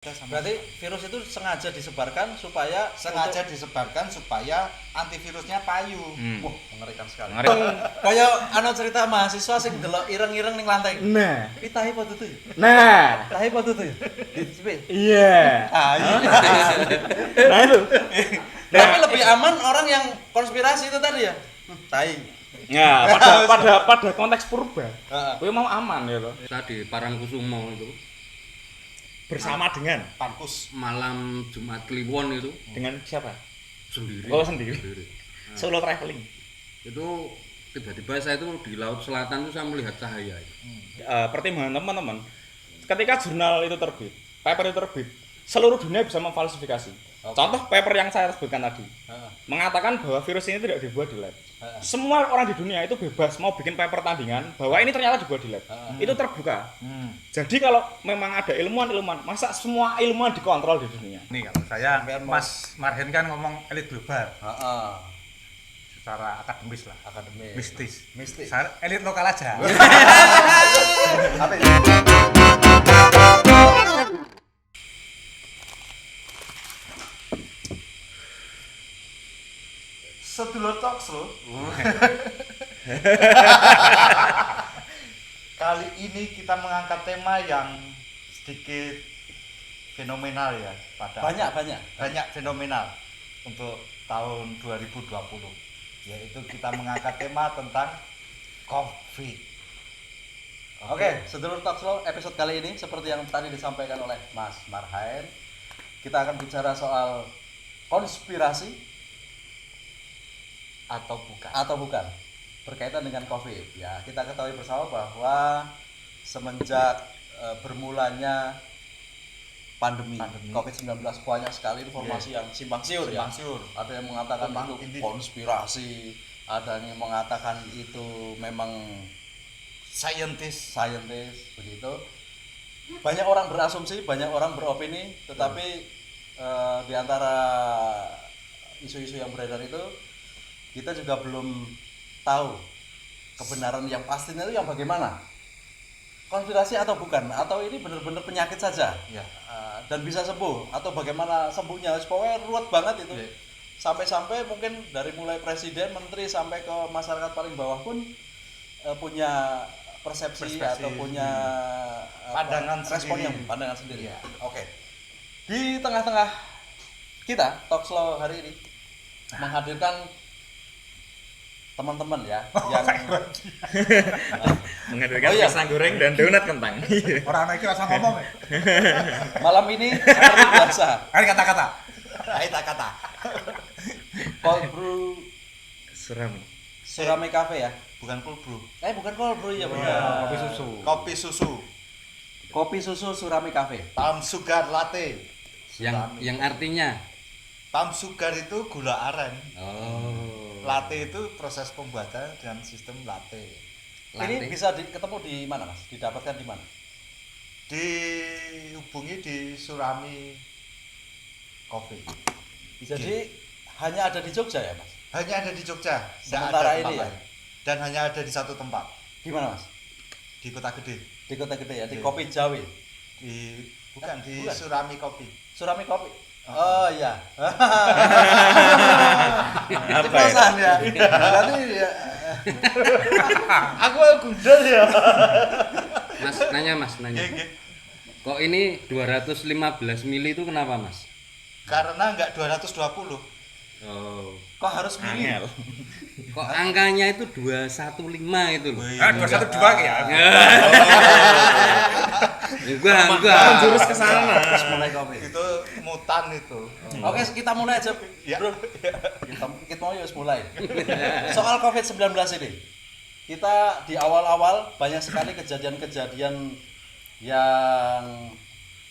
Berarti virus itu sengaja disebarkan supaya antivirusnya payu. Wah, mengerikan sekali. Mengerikan. Kayak ana cerita mahasiswa sing delok ireng-ireng ning lantai. Nah. Iki tahi apa tutu? Nah. Tahi apa tutu? Dicipit. Iya. Iya. Nah itu. Tapi lebih aman orang yang konspirasi itu tadi ya. Tahi. Nah, pada konteks purba. Kowe mau aman ya loh. Tadi Parangkusumo itu Bersama dengan Pankus. malam Jumat Kliwon itu dengan siapa? sendiri. Oh, sendiri. Nah, Solo traveling. itu tiba-tiba saya itu di laut selatan itu saya melihat cahaya. Pertimbangan teman-teman, ketika jurnal itu terbit, paper itu terbit, seluruh dunia bisa memfalsifikasi. Contoh paper yang saya sebutkan tadi, mengatakan bahwa virus ini tidak dibuat di lab. Semua orang di dunia itu bebas mau bikin paper tandingan bahwa ini ternyata dibuat di lab. Itu terbuka. Jadi kalau memang ada ilmuwan-ilmuwan, masa semua ilmuwan dikontrol di dunia? Nih kalau saya Mas Marhen kan ngomong elit global secara akademis lah, Akademis. mistis. Saya elit lokal aja. Apa ya? Sedulur Talks loh. Kali ini kita mengangkat tema yang sedikit fenomenal ya, banyak fenomenal untuk tahun 2020, yaitu kita mengangkat tema tentang COVID. Oke, sedulur Talkshow episode kali ini seperti yang tadi disampaikan oleh Mas Marhaen, kita akan bicara soal konspirasi atau bukan berkaitan dengan COVID. Ya, kita ketahui bersama bahwa semenjak bermulanya pandemi COVID-19 banyak sekali informasi yang simpang siur ya. Ada yang mengatakan itu konspirasi, ada yang mengatakan itu memang scientist begitu. Banyak orang berasumsi, banyak orang beropini, tetapi di antara isu-isu yang beredar itu kita juga belum tahu kebenaran yang pastinya itu yang bagaimana, konspirasi atau bukan, atau ini benar-benar penyakit saja ya, dan bisa sembuh, atau bagaimana sembuhnya. Pokoknya ruwet banget itu ya. Sampai-sampai mungkin dari mulai presiden, menteri sampai ke masyarakat paling bawah pun punya persepsi atau punya pandangan sendiri ya. Oke. Di tengah-tengah kita Talkshow hari ini menghadirkan teman-teman ya yang menghadirkan pisang goreng dan donat kentang. Orang anak itu rasa ngomong ya. Malam ini seperti biasa. Ayo kata-kata. Cold brew Surami Cafe ya. Bukan cold brew. Bukan cold brew ya benar. Kopi susu Surami Cafe. Palm sugar latte. Yang artinya Palm sugar itu gula aren. Latte itu proses pembuatan dengan sistem latte. Ini bisa ketemu di mana, Mas? Didapatkan di mana? Dihubungi di Surami Coffee. Jadi hanya ada di Jogja ya, Mas? Hanya ada di Jogja. Sementara ini ya. Dan hanya ada di satu tempat. Di mana, Mas? Di Kota Gede. Di Kota Gede ya, di Kopi Jawi. Bukan. Surami Kopi. Surami Kopi. Oh iya. Apa ya? Berarti ya. Aku gundul ya. Mas nanya. Kok ini 215 mili itu kenapa, Mas? Karena enggak 220. Kok harus mili? Kok angkanya itu 215 itu loh. 212 ya. Enggak. Jurus ke sana. Mulai kopi. Itu mutan itu. Oke, kita mulai aja, Bro. Kita mau mulai. Soal COVID-19 ini. Kita di awal-awal banyak sekali kejadian-kejadian yang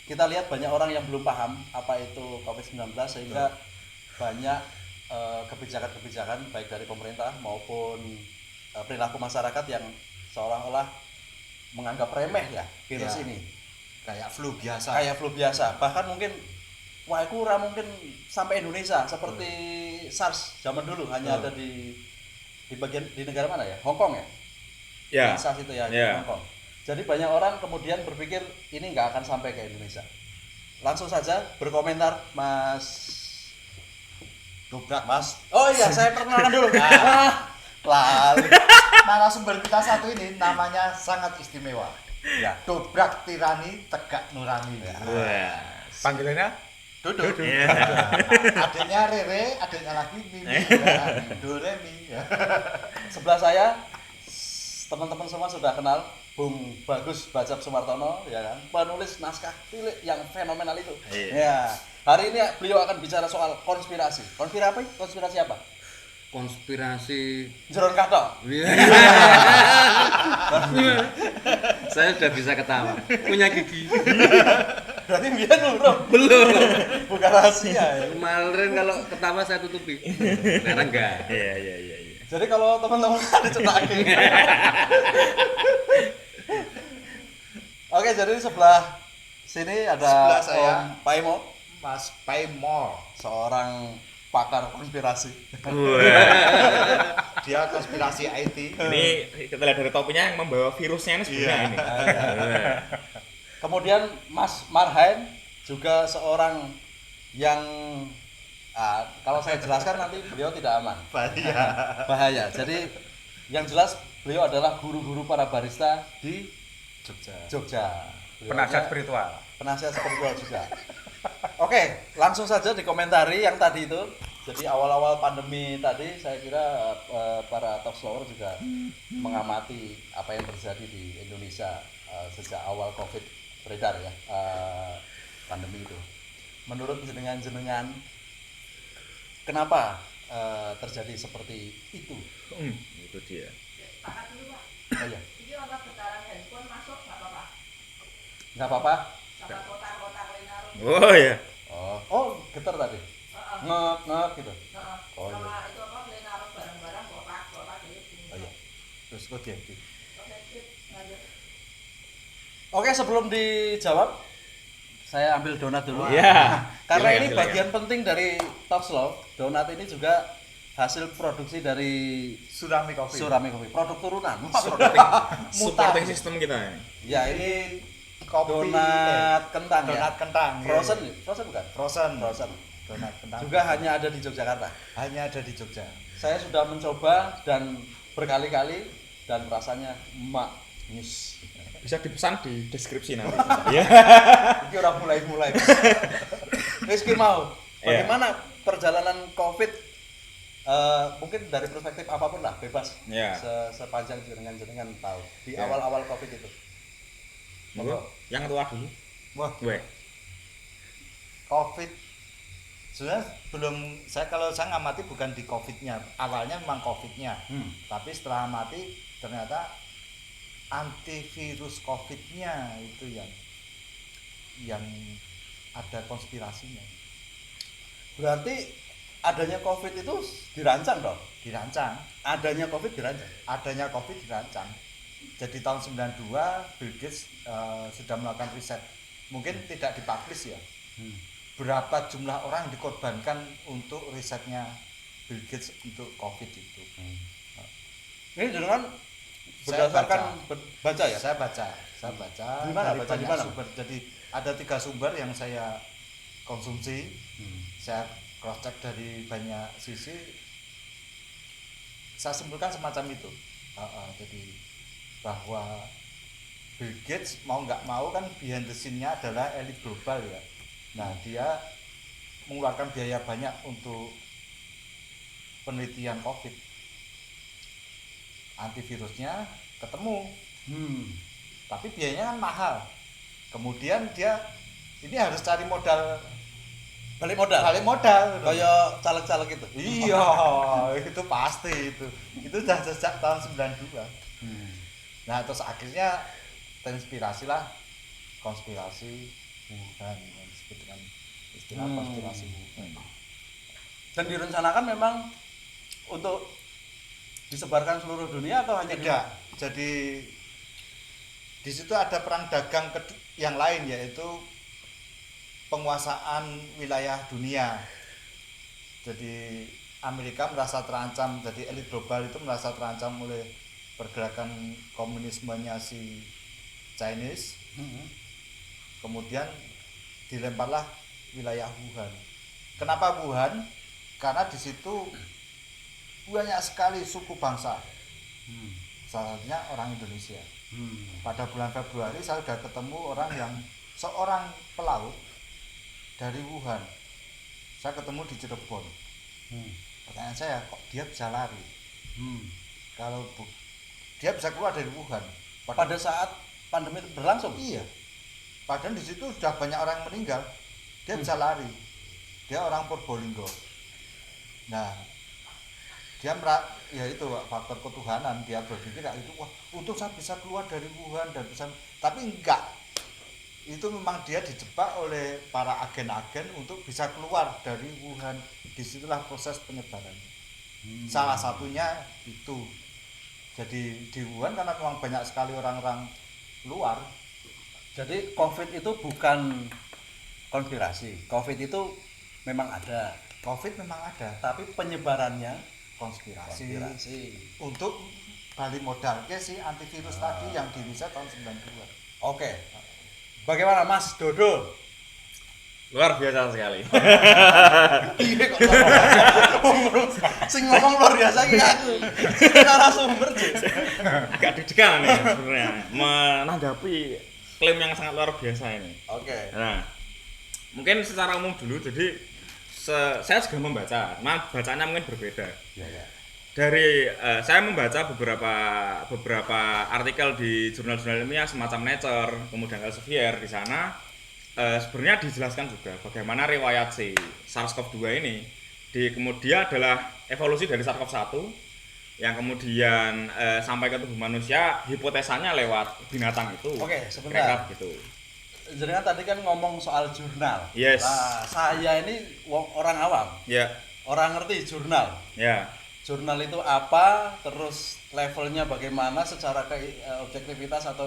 kita lihat banyak orang yang belum paham apa itu COVID-19 sehingga banyak kebijakan-kebijakan baik dari pemerintah maupun perilaku masyarakat yang seolah-olah menganggap remeh ya virus ini. Kayak flu biasa. Bahkan mungkin itu mungkin sampai Indonesia seperti SARS zaman dulu hanya ada di bagian di negara mana ya? Hong Kong ya? Ya. SARS itu ya, Ya. Hong Kong. Jadi banyak orang kemudian berpikir ini nggak akan sampai ke Indonesia. langsung saja berkomentar Mas. Dobrak Mas. Oh iya, saya perkenalkan dulu. Lalu Narasumber kita satu ini namanya sangat istimewa. ya, Dobrak tirani, tegak nurani. Panggilannya Duduk. Adiknya Rere, adiknya lagi Mimi. Do re mi. sebelah saya teman-teman semua sudah kenal Bung Bagus Bacap Sumartono, ya kan, penulis naskah cilik yang fenomenal itu. Ya, hari ini beliau akan bicara soal konspirasi. Konspirasi apa? Konspirasi. Jeron katok. Saya sudah bisa ketawa. Punya gigi. Berarti biar belum. Belum. Bukan rahasia ya. Kemarin kalau ketawa saya tutupi. Sekarang enggak. Iya. Jadi kalau teman-teman ada cetak Oke, jadi sebelah sini ada Sebelah saya. Om Paimo, Mas Paimor. seorang pakar konspirasi. Dia konspirasi IT. Ini kita lihat dari topinya yang membawa virusnya ini sebenarnya ini. Kemudian Mas Marhain juga seorang yang kalau saya jelaskan nanti beliau tidak aman. Bahaya. Jadi yang jelas beliau adalah guru-guru para barista di Jogja. Beliau penasihat adalah spiritual. penasihat spiritual juga. Oke, langsung saja dikomentari yang tadi itu. Jadi awal-awal pandemi tadi saya kira para talk slower juga mengamati apa yang terjadi di Indonesia sejak awal Covid beredar ya, pandemi itu. Menurut jenengan kenapa terjadi seperti itu? Itu dia. Pakat dulu Pak. Oh iya, Ini ono getaran handphone masuk nggak apa-apa. nggak apa-apa. Sama kotak-kotak lenar. Oh iya. Oh getar tadi, ngek gitu. Oh, iya. Sama itu apa lenar barang-barang kotak gitu. Oh iya. Terus kok dia gitu. Oke, sip, lanjut. Oke, sebelum dijawab, saya ambil donat dulu. Iya. Karena Silakan, ini silakan. bagian penting dari Talk Slow. Donat ini juga hasil produksi dari Surami Coffee. Surami Coffee, produk turunan. Supporting system kita ini. Ya, ini Kopi, donat kentang donat ya. kentang. Frozen, frozen bukan? Frozen. Frozen. Donat kentang. Juga hanya ada di Yogyakarta. hanya ada di Jogja. Saya sudah mencoba dan berkali-kali dan rasanya maknyus. Bisa dipesan di deskripsi nanti. Iya. Ini orang mulai-mulai. Wis ki mau. Iya. Bagaimana perjalanan Covid? Mungkin dari perspektif apapun lah, bebas. Iya. Sepanjang jenengan tahu di Iya. awal-awal Covid itu. Monggo, yang tua dulu. Wah, Gue. Covid. Sebenarnya kalau saya ngamati bukan di Covid-nya. Awalnya memang Covid-nya. Tapi setelah amati ternyata antivirus Covid-nya itu yang ada konspirasinya. Berarti adanya Covid itu dirancang dong. Dirancang, Adanya Covid dirancang. adanya Covid dirancang. Jadi tahun 92 Bill Gates sudah melakukan riset. Mungkin tidak dipublish ya. Berapa jumlah orang yang dikorbankan untuk risetnya Bill Gates untuk Covid itu. Ini jenengan Saya berdasarkan baca ya? Saya baca Di mana? dari Baca di banyak mana? sumber. Jadi ada 3 sumber yang saya konsumsi. Saya cross check dari banyak sisi. Saya simpulkan semacam itu. Jadi bahwa Bill Gates mau nggak mau kan behind the scene-nya adalah elit global ya. Nah, dia mengeluarkan biaya banyak untuk penelitian Covid. Antivirusnya ketemu, tapi biayanya kan mahal. Kemudian dia ini harus cari modal, Balik modal. Kayak caleg-caleg itu. Iya, itu pasti itu. Itu sudah sejak tahun 92. Nah, terus akhirnya terinspirasilah konspirasi Wuhan, yang disebut dengan istilah konspirasi Wuhan. Dan direncanakan memang untuk disebarkan seluruh dunia atau hanya Tidak. Jadi di situ ada perang dagang yang lain, yaitu penguasaan wilayah dunia. Jadi Amerika merasa terancam, jadi elit global itu merasa terancam oleh pergerakan komunismenya si Chinese. Kemudian dilemparlah wilayah Wuhan. Kenapa Wuhan? Karena di situ banyak sekali suku bangsa. Salah satunya orang Indonesia. Pada bulan Februari saya sudah ketemu seorang pelaut dari Wuhan. Saya ketemu di Cirebon. Pertanyaan saya, kok dia bisa lari? Dia bisa keluar dari Wuhan Pada saat pandemi itu berlangsung. iya. Padahal di situ sudah banyak orang yang meninggal. Dia bisa lari. Dia orang Purbolinggo. Nah, ya itu faktor ketuhanan, dia berpikir itu wah untuk saya bisa keluar dari Wuhan dan bisa, tapi enggak, itu memang dia dijebak oleh para agen-agen untuk bisa keluar dari Wuhan. Disitulah proses penyebarannya. Salah satunya itu, jadi di Wuhan karena memang banyak sekali orang-orang luar. Jadi COVID itu bukan konspirasi. COVID itu memang ada, COVID memang ada, tapi penyebarannya konspirasi. konspirasi. Untuk balik modal ke si antivirus tadi yang diriset tahun 92. Oke. Bagaimana Mas Dodo? Luar biasa sekali. Iya kok. Sing ngomong luar biasa iki aku. Narasumber sih. Agak deg-degan nih sebenarnya menanggapi klaim yang sangat luar biasa ini. Oke. Nah, mungkin secara umum dulu, jadi saya juga membaca, bacanya mungkin berbeda. Iya, ya. Dari saya membaca beberapa artikel di jurnal-jurnal ilmiah semacam Nature, kemudian Elsevier. Di sana sebenarnya dijelaskan juga bagaimana riwayat si SARS-CoV-2 ini kemudian adalah evolusi dari SARS-CoV-1 yang kemudian sampai ke tubuh manusia, hipotesanya lewat binatang itu. Oke, sebentar. Kira-kira gitu. Jadi kan tadi kan ngomong soal jurnal. Yes. Nah, saya ini orang awam. Ya, Orang ngerti jurnal. ya. Jurnal itu apa, terus levelnya bagaimana secara objektivitas atau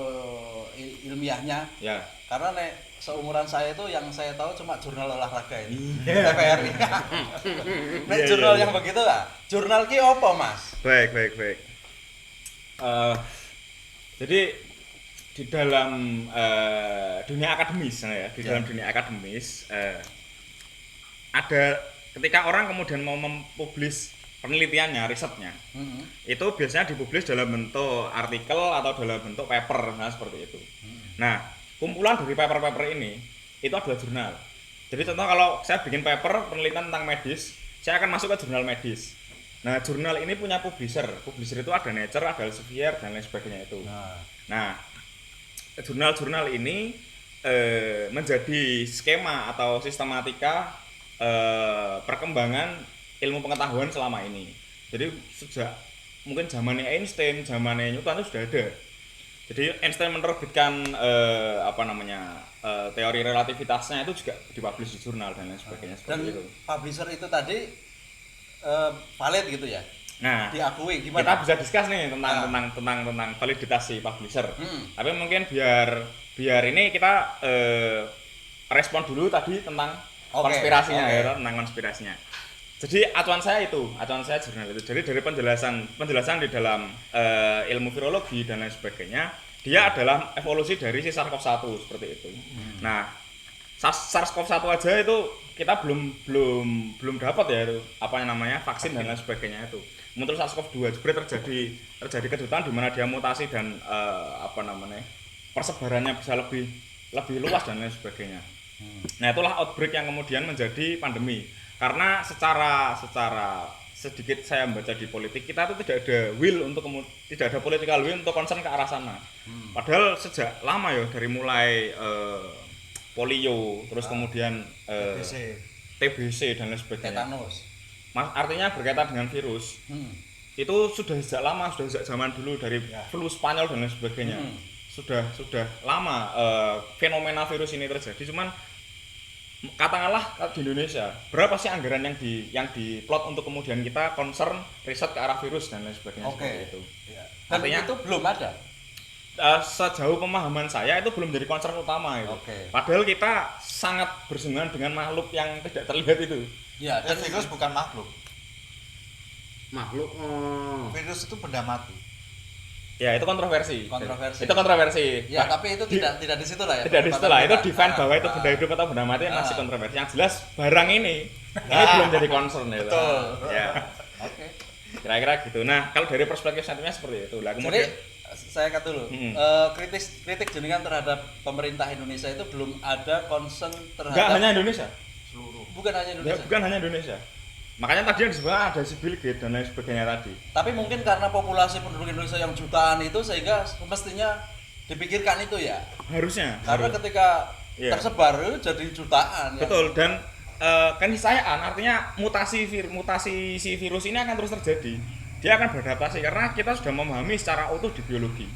ilmiahnya. Ya. Karena seumuran saya itu yang saya tahu cuma jurnal olahraga ini. TVRI. Iya, Jurnal iya, yang begitu lah. Jurnal ki apa, Mas? Baik. Jadi di dalam dunia akademis, dalam dunia akademis ada ketika orang kemudian mau mempublis penelitiannya, risetnya, itu biasanya dipublis dalam bentuk artikel atau dalam bentuk paper, nah seperti itu. Nah, kumpulan dari paper-paper ini itu adalah jurnal. Jadi contoh kalau saya bikin paper penelitian tentang medis, saya akan masuk ke jurnal medis. Nah, jurnal ini punya publisher itu ada Nature, ada Elsevier dan lain sebagainya itu. Nah, jurnal-jurnal ini menjadi skema atau sistematika perkembangan ilmu pengetahuan selama ini. Jadi sejak mungkin zamannya Einstein, zamannya Newton itu sudah ada. Jadi Einstein menerbitkan teori relativitasnya itu juga dipublish di jurnal dan lain sebagainya Dan seperti itu. publisher itu tadi valid gitu ya? Nah, Diakui gimana? kita bisa discuss nih tentang validitas si publisher. Tapi mungkin biar ini kita respon dulu tadi tentang konspirasinya. Ya, tentang konspirasinya. Jadi acuan saya jurnal itu. Jadi dari penjelasan di dalam ilmu virologi dan lain sebagainya, dia adalah evolusi dari si SARS-CoV-1 seperti itu. Nah, SARS-CoV-1 aja itu kita belum dapat ya itu vaksin dan lain sebagainya itu. Untuk SARS-CoV-2 sebenarnya terjadi kejutan di mana dia mutasi dan persebarannya bisa lebih luas dan lain sebagainya. Nah, itulah outbreak yang kemudian menjadi pandemi. Karena secara sedikit saya membaca di politik, kita itu tidak ada political will untuk concern ke arah sana. Padahal sejak lama ya, dari mulai polio, terus kemudian TBC dan lain sebagainya. Tetanus. Artinya berkaitan dengan virus. Itu sudah sejak lama, sudah sejak zaman dulu dari flu Spanyol dan lain sebagainya. Sudah lama fenomena virus ini terjadi. Cuman katakanlah di Indonesia, berapa sih anggaran yang diplot untuk kemudian kita concern riset ke arah virus dan lain sebagainya seperti itu. Ya. Dan Artinya itu belum ada. Sejauh pemahaman saya itu belum jadi concern utama itu. Padahal kita sangat bersinggungan dengan makhluk yang tidak terlihat itu. Ya, Dan virus bukan makhluk. Makhluk. Virus itu benda mati. Ya itu kontroversi. Kontroversi. Itu kontroversi. Ya, tapi itu tidak di situ lah ya. Tidak di situ lah. Itu defend bahwa itu Ah. benda hidup atau benda mati masih kontroversi. Yang jelas barang ini belum jadi concern ya. Betul. Ya. Oke. Kira-kira gitu. Nah, kalau dari perspektif sentimennya seperti itu. Lah Jadi kemudian saya kata dulu, Hmm. kritik jenengan terhadap pemerintah Indonesia itu belum ada concern enggak terhadap hanya Indonesia. bukan hanya Ya, Indonesia. bukan hanya Indonesia. Makanya tadi yang disebut ada si Bill Gates dan lain sebagainya tadi. Tapi mungkin karena populasi penduduk Indonesia yang jutaan itu sehingga mestinya dipikirkan itu ya. Harusnya. Karena harus. ketika Iya. tersebar itu jadi jutaan. ya. Betul, dan keniscayaan artinya mutasi si virus ini akan terus terjadi. Dia akan beradaptasi karena kita sudah memahami secara utuh di biologi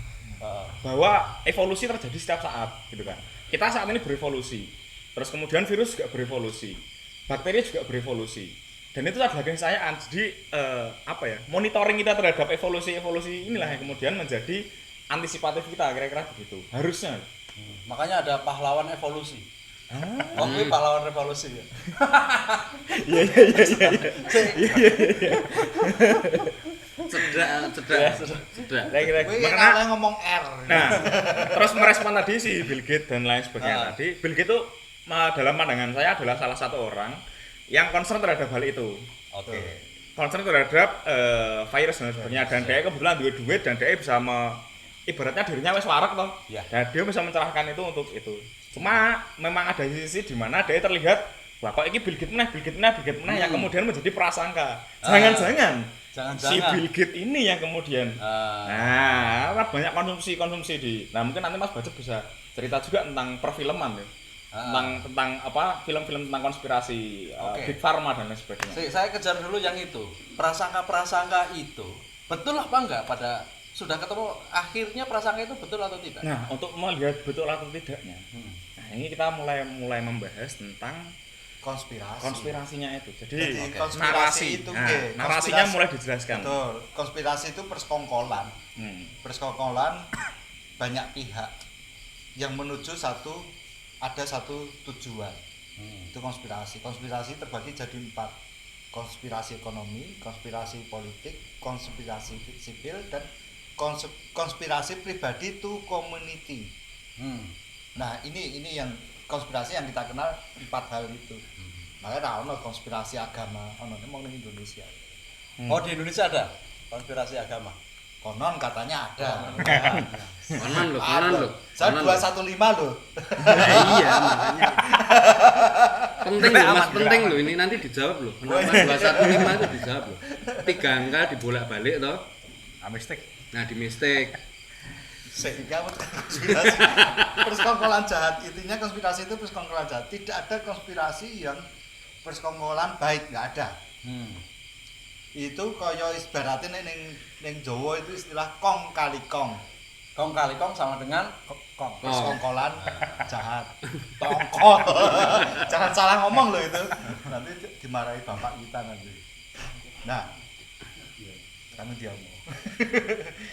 bahwa evolusi terjadi setiap saat, gitu kan. Kita saat ini berevolusi, terus kemudian virus juga berevolusi, bakteri juga berevolusi, dan itu adalah keniscayaan. Jadi monitoring kita terhadap evolusi inilah yang kemudian menjadi antisipatif kita, kira-kira begitu. Harusnya. Makanya ada pahlawan evolusi. Oh, ini pahlawan revolusi ya. Iya. Cedak. Kira-kira. Kuwi Makanya kalau ngomong R. nah, terus merespon tadi si Bill Gates dan lain sebagainya Ah. tadi. Bill Gates itu dalam pandangan saya adalah salah satu orang yang concern terhadap hal itu. Oke. Concern terhadap virus dan sebagainya, dan dia kebetulan duit dan dia bisa ibaratnya dirinya wes warak toh. Ya. Dan dia bisa mencerahkan itu untuk itu. Cuma memang ada sisi di mana dia terlihat wah kok ini Bill Gates meneh yang kemudian menjadi prasangka. Jangan-jangan si Bill Gates ini yang kemudian nah banyak konsumsi di. Nah mungkin nanti Mas Bajek bisa cerita juga tentang perfilman ya. Tentang apa film-film tentang konspirasi Oke. Big Pharma dan lain sebagainya. Saya kejar dulu yang itu. Prasangka-prasangka itu betul apa enggak pada sudah ketemu akhirnya prasangka itu betul atau tidak? Nah, untuk melihat betul atau tidaknya. Nah, ini kita mulai membahas tentang konspirasinya itu. Jadi konspirasi narasi itu narasinya mulai dijelaskan. Betul. Konspirasi itu persekongkolan. Persekongkolan banyak pihak yang menuju ada satu tujuan. Itu konspirasi. Konspirasi terbagi jadi 4. Konspirasi ekonomi, konspirasi politik, konspirasi sipil, dan konspirasi pribadi to community. Nah, ini yang konspirasi yang kita kenal 4 hal itu. Makanya ono konspirasi agama, ono mau di Indonesia. Oh, di Indonesia ada konspirasi agama. Konon katanya ada. Kanan loh. Saya Kanan loh. 215 loh. Nah, iya makanya. Penting loh, Mas, penting loh ini nanti dijawab loh. Kenapa 215 itu dijawab loh. 3 angka dibolak-balik toh. Amistik. Nah, di mistake. Sehingga konspirasi persekongkolan jahat, intinya konspirasi itu persekongkolan jahat. Tidak ada konspirasi yang persekongkolan baik, nggak ada. Itu kaya ibaratnya ning Jawa itu istilah kong kali kong. Kong kali kong sama dengan Persekongkolan jahat. Tongkol. Jangan salah ngomong loh itu. Nanti dimarahi bapak kita nanti. Nah, kamu diomong.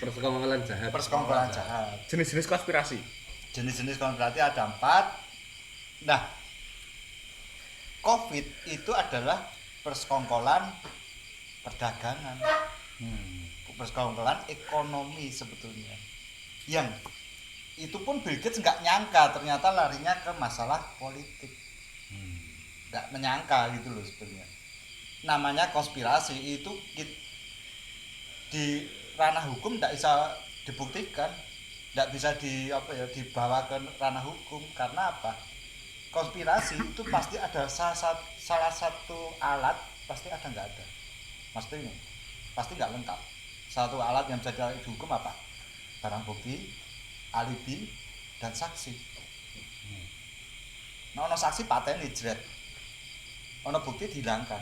Persekongkolan jahat. Persekongkolan jahat. Jenis-jenis konspirasi. Jenis-jenis konspirasi ada 4. Nah, COVID itu adalah persekongkolan perdagangan, persekongkolan ekonomi sebetulnya. Yang itu pun Bill Gates nggak nyangka ternyata larinya ke masalah politik. Nggak menyangka gitu loh sebenarnya. Namanya konspirasi itu di ranah hukum nggak bisa dibuktikan, nggak bisa dibawa ke ranah hukum. Karena apa? Konspirasi itu pasti ada salah satu alat pasti ada nggak ada. Maksudnya pasti nggak lengkap. Satu alat yang bisa dihukum apa? Barang bukti, alibi, dan saksi. Nah, ono saksi paten dijret, ono bukti dihilangkan,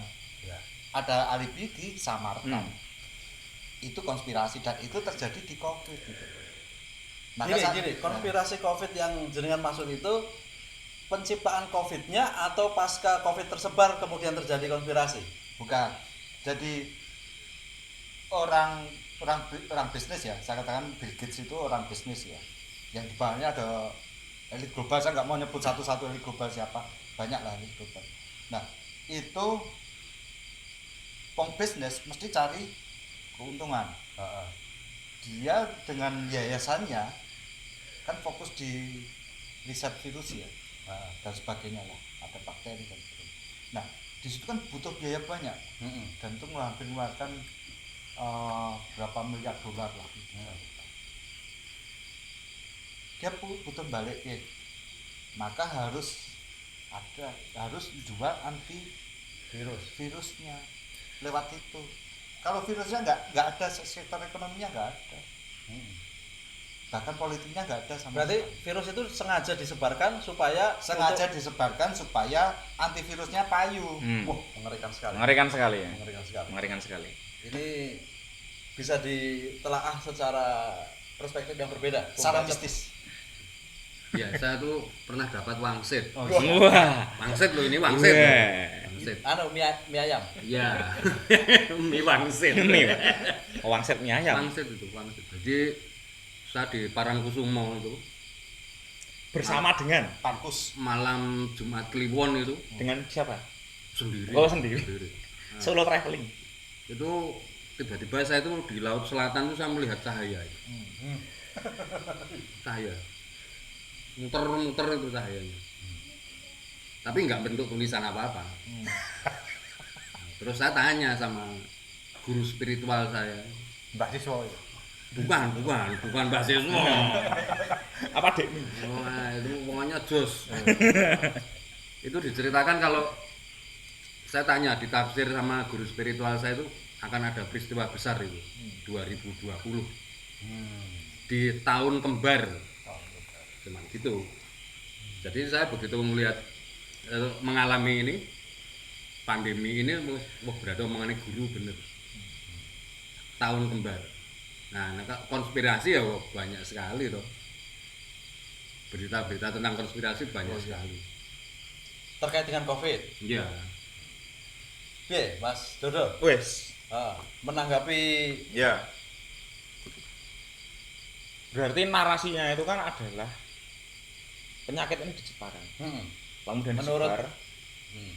ada alibi disamarkan. Itu konspirasi dan itu terjadi di COVID. Gitu. Gini, konspirasi COVID yang jenengan maksud itu penciptaan COVID-nya atau pasca COVID tersebar kemudian terjadi konspirasi? Bukan. Jadi orang bisnis ya, saya katakan Bill Gates itu orang bisnis ya. Yang di bawahnya ada elit global, saya nggak mau nyebut satu-satu elit global siapa, banyak lah elit global. Nah, itu bisnis mesti cari keuntungan. dia dengan yayasannya kan fokus di riset virus ya, dan sebagainya lah, ada bakteri dan sebagainya. Nah di situ kan butuh biaya banyak, dan itu mengeluarkan berapa miliar dolar lah. Dia butuh balikin, maka harus jual anti virusnya lewat itu. Kalau virusnya nggak ada, sektor ekonominya nggak ada, bahkan politiknya nggak ada sama Berarti sekali. virus itu sengaja disebarkan supaya antivirusnya payu. Wah, mengerikan sekali. Mengerikan sekali ya. Mengerikan sekali. Mengerikan sekali. Ini bisa ditelaah secara perspektif yang berbeda. Secara Bung Pacet. mistis. Ya, saya tuh pernah dapat wangsit. Wah. Wangsit loh, ini wangsit. Wah. Loh. Wangsit. Anu mie ayam. Ya. Mie wangsit. Ini wangsit mie ayam Wangsit itu, wangsit. Jadi saya di Parangkusumo itu bersama dengan Pankus. malam Jumat Kliwon itu dengan siapa? sendiri. Oh, sendiri. Nah, Solo traveling. itu tiba-tiba saya itu di laut selatan tuh saya melihat cahaya. Cahaya. Muter-muter itu cahayanya. Tapi nggak bentuk tulisan apa-apa. Nah, terus saya tanya sama guru spiritual saya. Mbak Siswa ya. Bukan Mbak Siswa. Apa dek? Wah, itu pokoknya jos. Itu diceritakan kalau saya tanya di tafsir sama guru spiritual saya itu akan ada peristiwa besar itu 2020 di tahun kembar, cuman gitu. Jadi saya begitu melihat mengalami ini pandemi ini, wah berarti mengenai guru bener tahun kembar. Nah, konspirasi ya banyak sekali toh. Berita-berita tentang konspirasi banyak sekali. Terkait dengan COVID. Iya. Piye, Mas Dodo? Wes. Menanggapi Ya. Berarti narasinya itu kan adalah penyakit ini diciptakan. Kemudian Menurut- disebar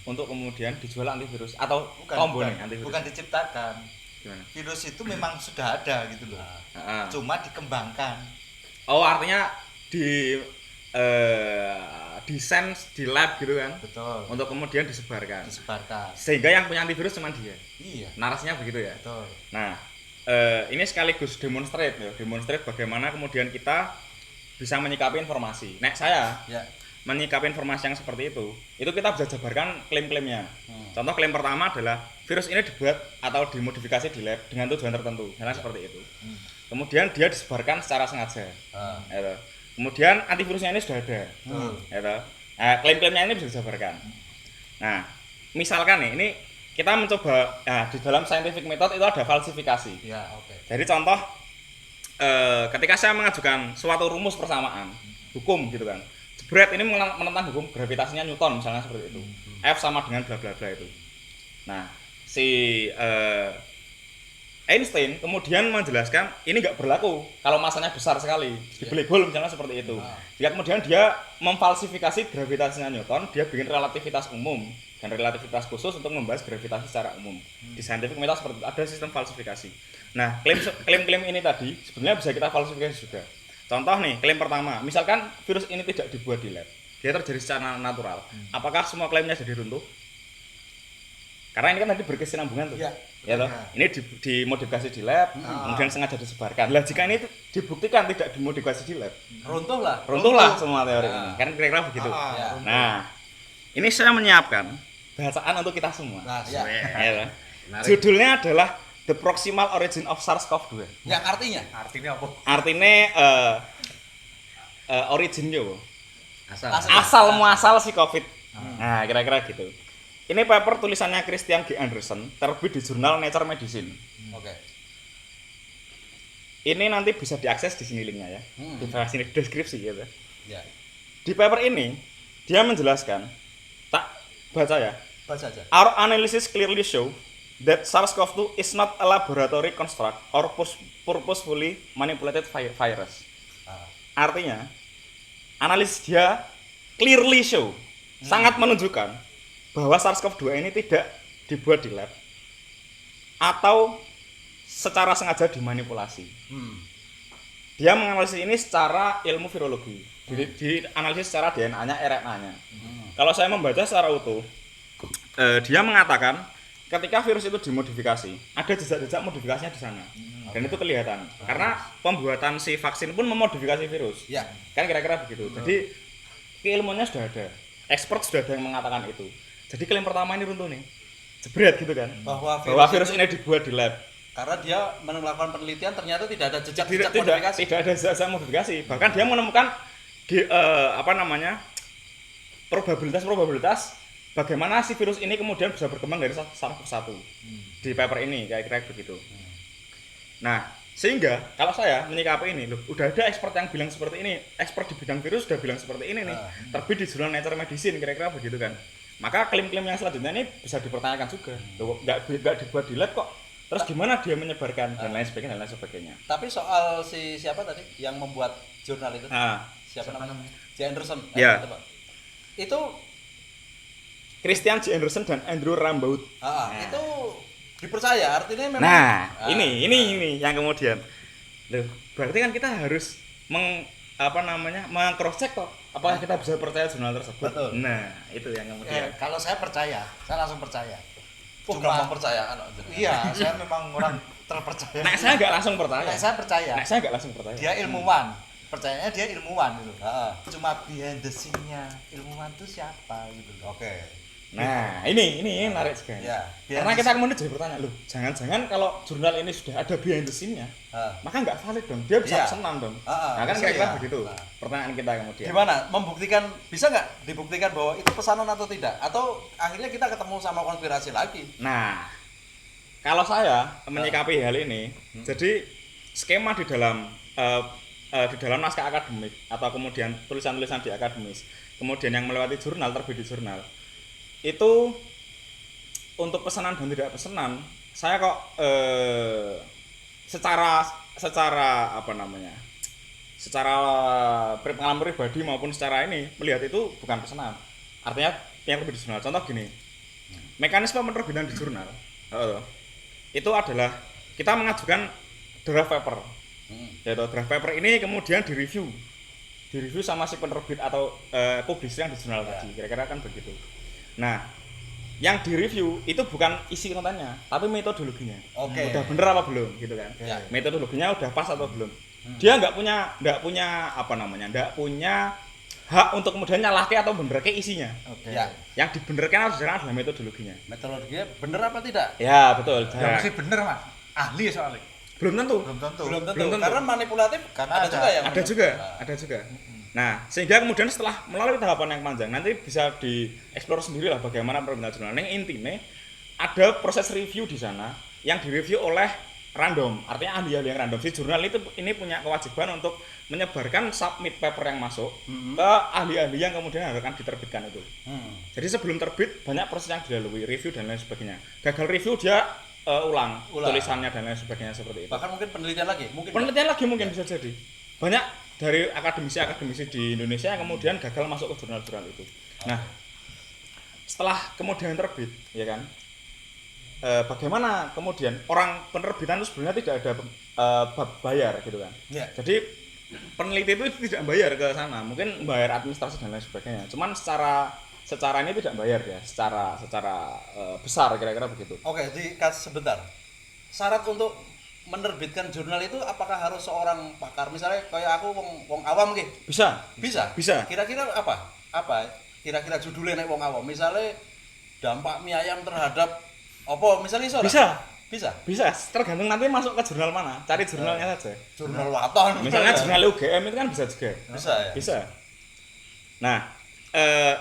untuk kemudian dijual antivirus atau Bukan, combo bukan, nih antivirus. bukan diciptakan. Gimana? Virus itu memang sudah ada gitu loh, Ah. cuma dikembangkan. Oh, artinya di desain di lab gitu kan Betul. untuk kemudian disebarkan. Disebarkan. Sehingga yang punya antivirus cuma dia. Iya, Narasinya begitu ya. betul. Nah, ini sekaligus demonstrate ya, demonstrate bagaimana kemudian kita bisa menyikapi informasi. Nek saya ya. menyikapi informasi yang seperti itu kita bisa jabarkan klaim-klaimnya. Contoh klaim pertama adalah virus ini dibuat atau dimodifikasi di lab dengan tujuan tertentu, misalnya seperti itu. Kemudian dia disebarkan secara sengaja. Gitu. Kemudian antivirusnya ini sudah ada. Gitu. Nah, klaim-klaimnya ini bisa dijabarkan. Nah, misalkan nih, ini kita mencoba di dalam scientific method itu ada falsifikasi. Ya, oke. Jadi contoh ketika saya mengajukan suatu rumus persamaan hukum gitu kan, jebret ini menentang hukum gravitasinya Newton misalnya seperti itu, F sama dengan bla bla bla itu. Nah, si Einstein kemudian menjelaskan ini nggak berlaku kalau masanya besar sekali, di black hole misalnya seperti itu. Jika kemudian dia memfalsifikasi gravitasinya Newton, dia bikin relativitas umum dan relativitas khusus untuk membahas gravitasi secara umum. Di scientific method seperti itu ada sistem falsifikasi. Nah, klaim-klaim ini tadi sebenarnya bisa kita falsifikasi juga. Contoh nih, klaim pertama, misalkan virus ini tidak dibuat di lab, dia terjadi secara natural. Apakah semua klaimnya jadi runtuh? Karena ini kan tadi berkesinambungan tuh. Ya. Ya toh? Ini dimodifikasi di lab, kemudian sengaja disebarkan. Lah jika ini dibuktikan tidak dimodifikasi di lab, runtuhlah semua teori ini. Kan kira-kira begitu. Ya. Nah, ini saya menyiapkan bacaan untuk kita semua. Nah, ya. Ya toh? Menarik. Judulnya adalah The Proximal Origin of SARS-CoV-2. Yang artinya Artinya apa? Artinya originnya apa? Asal. Asal muasal si COVID. Nah, kira-kira gitu. Ini paper tulisannya Christian G. Anderson, terbit di jurnal Nature Medicine. Oke. Ini nanti bisa diakses di sini linknya ya, di sini deskripsi gitu. Ya. Di paper ini dia menjelaskan, tak baca ya. Baca aja. Our analysis clearly show that SARS-CoV-2 is not a laboratory construct or purposefully manipulated virus. Artinya, analisis dia clearly show, sangat menunjukkan bahwa SARS-CoV-2 ini tidak dibuat di lab atau secara sengaja dimanipulasi. Dia menganalisis ini secara ilmu virologi. Dianalisis secara DNA-nya, RNA-nya. Kalau saya membaca secara utuh, dia mengatakan ketika virus itu dimodifikasi, ada jejak-jejak modifikasinya di sana. Dan itu kelihatan. Karena pembuatan si vaksin pun memodifikasi virus. Ya. Kan kira-kira begitu. Jadi keilmuannya sudah ada. Expert sudah ada yang mengatakan itu. Jadi klaim pertama ini runtuh nih. Jebret gitu kan. Bahwa Virus ini dibuat di lab. karena dia melakukan penelitian ternyata tidak ada jejak-jejak Tidak modifikasi. ada jejak modifikasi. Bahkan dia menemukan probabilitas bagaimana si virus ini kemudian bisa berkembang dari satu ke satu di paper ini kira-kira begitu. Nah, sehingga kalau saya menyikapi ini, loh, udah ada expert yang bilang seperti ini, expert di bidang virus sudah bilang seperti ini nih, terbit di jurnal Nature Medicine kira-kira begitu kan. Maka klaim-klaim yang selanjutnya ini bisa dipertanyakan juga. Loh, nggak dibuat di lab kok. Terus gimana dia menyebarkan dan lain sebagainya. Tapi soal siapa tadi yang membuat jurnal itu? Siapa namanya? J. Anderson. Ya. Itu, Pak. Itu Christian J. Anderson dan Andrew Rambaud. Itu dipercaya, artinya memang. Ini yang kemudian. Loh, berarti kan kita harus meng-cross check kok. Apakah kita bisa percaya jurnal tersebut? Betul. Nah, itu yang kemudian. Kalau saya percaya, saya langsung percaya. Cuma kepercayaan. Iya, saya memang orang terpercaya. Nah, saya nggak langsung percaya. Saya percaya. Dia ilmuwan. Percayanya dia ilmuwan gitu. Cuma behind the scene-nya ilmuwan itu siapa gitu. Oke. Nah, ini menarik sekali. Ya. Karena kita kemudian jadi bertanya, loh, jangan-jangan kalau jurnal ini sudah ada behind the scene-nya, maka nggak valid dong. Dia bisa pesenan dong. Nah, kan kira-kira begitu. Pertanyaan kita kemudian. Gimana? Bisa nggak dibuktikan bahwa itu pesanan atau tidak? Atau akhirnya kita ketemu sama konspirasi lagi? Nah, kalau saya menyikapi hal ini, jadi skema di dalam naskah akademik atau kemudian tulisan-tulisan di akademis, kemudian yang melewati jurnal, terbit di jurnal, itu untuk pesanan dan tidak pesanan, saya kok secara pengalaman pribadi maupun secara ini melihat itu bukan pesanan. Artinya yang terbit di jurnal. Contoh gini, mekanisme penerbitan di jurnal itu adalah kita mengajukan draft paper. Yaitu draft paper ini kemudian direview sama si penerbit atau publisher yang di jurnal tadi, kira-kira kan begitu. Nah, yang direview itu bukan isi kontennya, tapi metodologinya. Udah bener apa belum, gitu kan? Metodologinya udah pas atau belum? Dia nggak punya hak untuk kemudian nyalahke atau benerke isinya. Yang dibenerkan harus adalah metodologinya. Metodologinya bener apa tidak? Ya betul. Ya mesti bener Mas. Ahli soalnya. Belum tentu. Belum tentu. Karena manipulatif ada juga. Nah, sehingga kemudian setelah melalui tahapan yang panjang, nanti bisa dieksplor sendiri lah bagaimana penerbitan jurnal. Yang intinya ada proses review di sana yang direview oleh random, artinya ahli-ahli yang random. Si jurnal ini punya kewajiban untuk menyebarkan submit paper yang masuk ke ahli-ahli yang kemudian akan diterbitkan itu. Jadi sebelum terbit banyak proses yang dilalui, review dan lain sebagainya. Gagal review dia ulang tulisannya dan lain sebagainya seperti itu. Bahkan mungkin penelitian lagi mungkin bisa jadi. Banyak dari akademisi di Indonesia yang kemudian gagal masuk ke jurnal-jurnal itu. Nah, setelah kemudian terbit, ya kan, bagaimana kemudian orang penerbitan itu sebenarnya tidak ada bayar gitu kan. Jadi peneliti itu tidak bayar ke sana, mungkin bayar administrasi dan lain sebagainya. Cuman secara ini tidak bayar ya, secara besar kira-kira begitu. Oke, dikasih sebentar. Syarat untuk menerbitkan jurnal itu apakah harus seorang pakar, misalnya kayak aku wong awam gitu? Bisa. Kira-kira apa kira-kira judulnya nek wong awam, misalnya dampak mie ayam terhadap apa misalnya iso? Bisa, tergantung nanti masuk ke jurnal mana, cari jurnalnya saja. Jurnal waton misalnya jurnal UGM itu kan bisa juga. Bisa. Nah,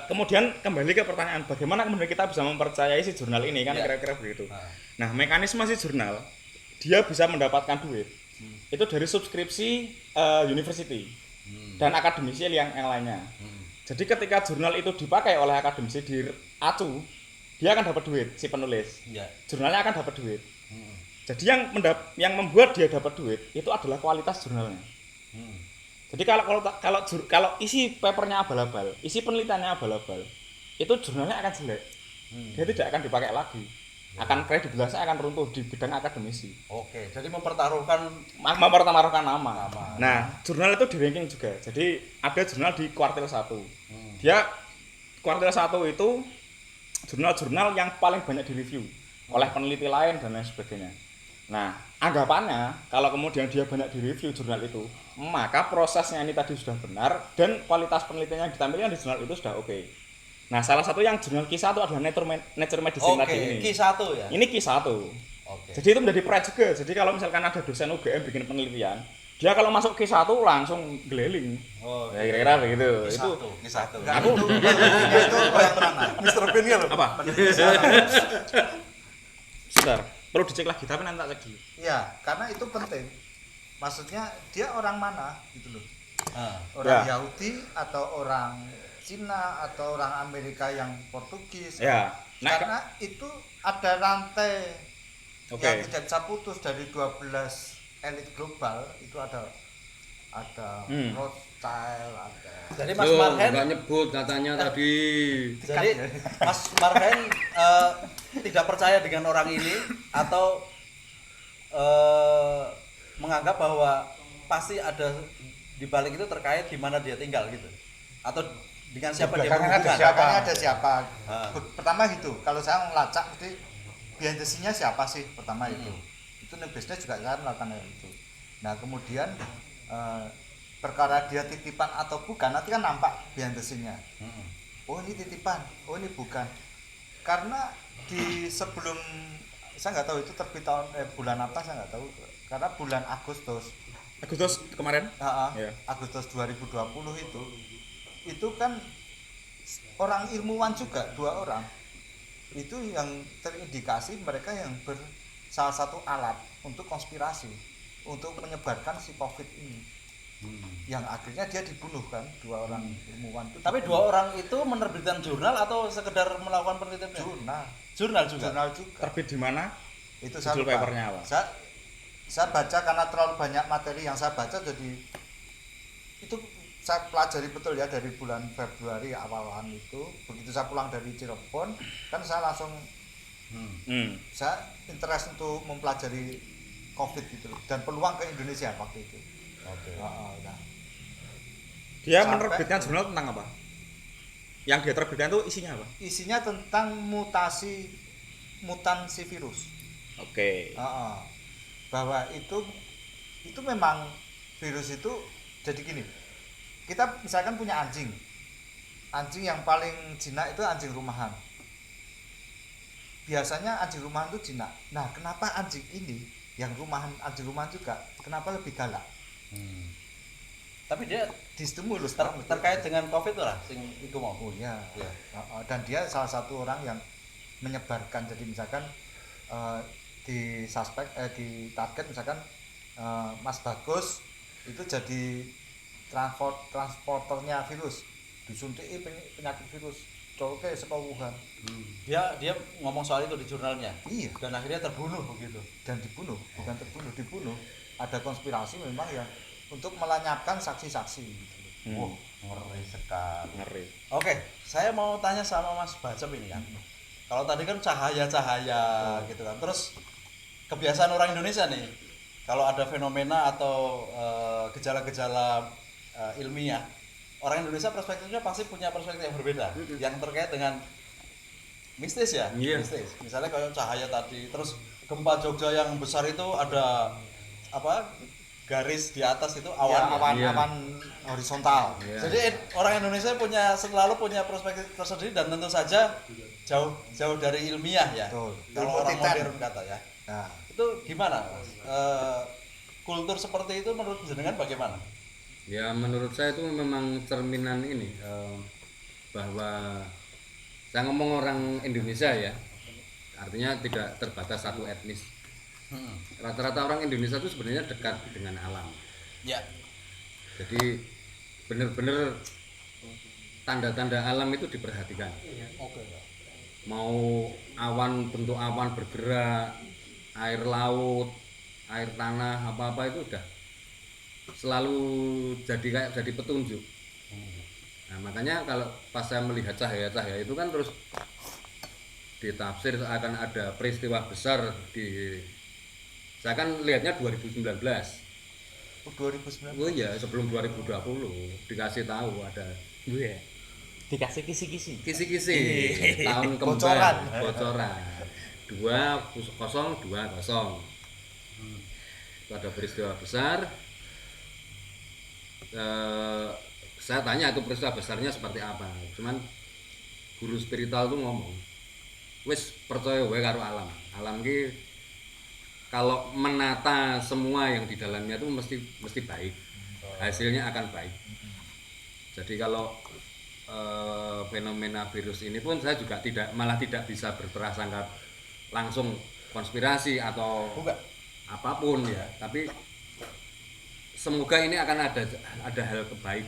kemudian kembali ke pertanyaan bagaimana kemudian kita bisa mempercayai si jurnal ini kan, kira-kira begitu. Nah, mekanisme si jurnal dia bisa mendapatkan duit itu dari subskripsi university dan akademisi yang lainnya. Jadi ketika jurnal itu dipakai oleh akademisi di acu, dia akan dapat duit si penulis. Jurnalnya akan dapat duit. Jadi yang membuat dia dapat duit itu adalah kualitas jurnalnya. Jadi kalau isi papernya abal-abal, isi penelitiannya abal-abal, itu jurnalnya akan jelek. Dia tidak akan dipakai lagi. akan kredibilitasnya akan runtuh di bidang akademisi. Oke, jadi mempertaruhkan Mempertaruhkan nama. Nama. Nah, jurnal itu di ranking juga. Jadi ada jurnal di kuartil 1. Dia kuartil 1 itu jurnal-jurnal yang paling banyak direview oleh peneliti lain dan lain sebagainya. Nah, anggapannya kalau kemudian dia banyak direview jurnal itu, maka prosesnya ini tadi sudah benar dan kualitas penelitian yang ditampilkan di jurnal itu sudah oke. Nah, salah satu yang jurnal Q1 adalah Nature Medicine tadi ini. Q1 ya. Ini Q1. Oke. Jadi itu menjadi pride juga. Jadi kalau misalkan ada dosen UGM bikin penelitian, dia kalau masuk Q1 langsung geleng. Oh, Ya kira-kira begitu. Itu Q1. aku itu yang mana? Mr. Bean ya loh. apa? Sebentar, perlu dicek lagi tapi nanti tak cek dulu. Iya, karena itu penting. Maksudnya dia orang mana gitu loh. Ah, Orang Ya. Yahudi atau orang Cina atau orang Amerika yang Portugis. Ya. Nah, Karena itu ada rantai Oke. yang tidak bisa putus dari 12 elit global. Itu ada Rothschild, ada jadi Mas Loh, Marhen, nggak nyebut katanya tadi. jadi Mas Marhen tidak percaya dengan orang ini atau menganggap bahwa pasti ada di balik itu terkait di mana dia tinggal gitu, atau dengan siapa dia belakangnya ada berhubungan? siapa? Belakangnya ada siapa. Ah. Pertama gitu, kalau saya ngelacak mesti behind the scene-nya siapa sih pertama itu. Itu new business juga saya melakukan hal itu. Nah kemudian perkara dia titipan atau bukan nanti kan nampak behind the scene-nya. Oh ini titipan, oh ini bukan. Karena di sebelum saya nggak tahu itu terbit tahun bulan apa saya nggak tahu. Karena bulan Agustus kemarin? Ya. Agustus 2020 itu kan orang ilmuwan juga 2 orang itu yang terindikasi mereka yang salah satu alat untuk konspirasi untuk menyebarkan si COVID ini yang akhirnya dia dibunuh kan 2 orang ilmuwan itu. Tapi 2 orang itu menerbitkan jurnal atau sekedar melakukan penelitian? jurnal Jurnal juga. Terbit di mana? Itu saya Judul lupa. papernya apa? Saya baca karena terlalu banyak materi yang saya baca, jadi itu saya pelajari betul ya dari bulan Februari awalan itu. Begitu saya pulang dari Cirebon kan saya langsung saya interest untuk mempelajari COVID gitu dan peluang ke Indonesia waktu itu. Oke. Nah. Dia Sampai- menerbitkan jurnal tentang apa? Yang dia terbitkan itu isinya apa? Isinya tentang mutansi virus. Oke. Bahwa itu memang virus itu jadi gini, kita misalkan punya anjing yang paling jinak itu anjing rumahan, biasanya anjing rumahan itu jinak. Nah kenapa anjing ini yang anjing rumahan juga kenapa lebih galak? Tapi dia Distimulus terkait dengan COVID lah sing iku mau. oh ya, Ya. Dan dia salah satu orang yang menyebarkan. Jadi misalkan di target misalkan Mas Bagus itu jadi transporternya virus, disuntik penyakit virus coke saka Wuhan. Dia ngomong soal itu di jurnalnya. Iya, Dan akhirnya terbunuh begitu. dan dibunuh, bukan dibunuh. Ada konspirasi memang yang untuk melenyapkan saksi-saksi gitu. Wah, ngeri sekali. Ngeri. Oke, saya mau tanya sama Mas Bacem ini kan. Kalau tadi kan cahaya-cahaya gitu kan. Terus kebiasaan orang Indonesia nih, kalau ada fenomena atau gejala-gejala ilmiah, orang Indonesia perspektifnya pasti punya perspektif yang berbeda, yang terkait dengan mistis ya. Iya. Mistis. Misalnya kayak cahaya tadi, terus gempa Jogja yang besar itu ada apa? Garis di atas itu awan. Awan horizontal. Iya. Jadi orang Indonesia selalu punya perspektif tersendiri dan tentu saja jauh dari ilmiah ya. Betul. Kalau Ilmu orang titan. modern kata ya. Nah, Itu gimana, Mas? Kultur seperti itu menurut jenengan bagaimana? Ya menurut saya itu memang cerminan ini bahwa saya ngomong orang Indonesia ya, artinya tidak terbatas satu etnis. Rata-rata orang Indonesia itu sebenarnya dekat dengan alam. Ya. Jadi benar-benar tanda-tanda alam itu diperhatikan. Oke. Mau awan, bentuk awan bergerak, air laut, air tanah, apa-apa itu udah selalu jadi petunjuk. Nah makanya kalau pas saya melihat cahaya-cahaya itu kan terus ditafsir akan ada peristiwa besar di, saya kan lihatnya 2019. 2019. Oh iya, sebelum 2020 dikasih tahu ada Iya. Dikasih kisi-kisi. kisi-kisi tahun kembar, Bocoran. bocoran 2020. Itu ada peristiwa besar. Saya tanya itu peristiwa besarnya seperti apa, cuman guru spiritual tuh ngomong, wis percaya wae karo alam. Alam ki kalau menata semua yang di dalamnya itu mesti baik, hasilnya akan baik. Jadi kalau fenomena virus ini pun saya juga malah tidak bisa berprasangka langsung konspirasi atau Bukan. apapun ya, tapi semoga ini akan ada hal kebaik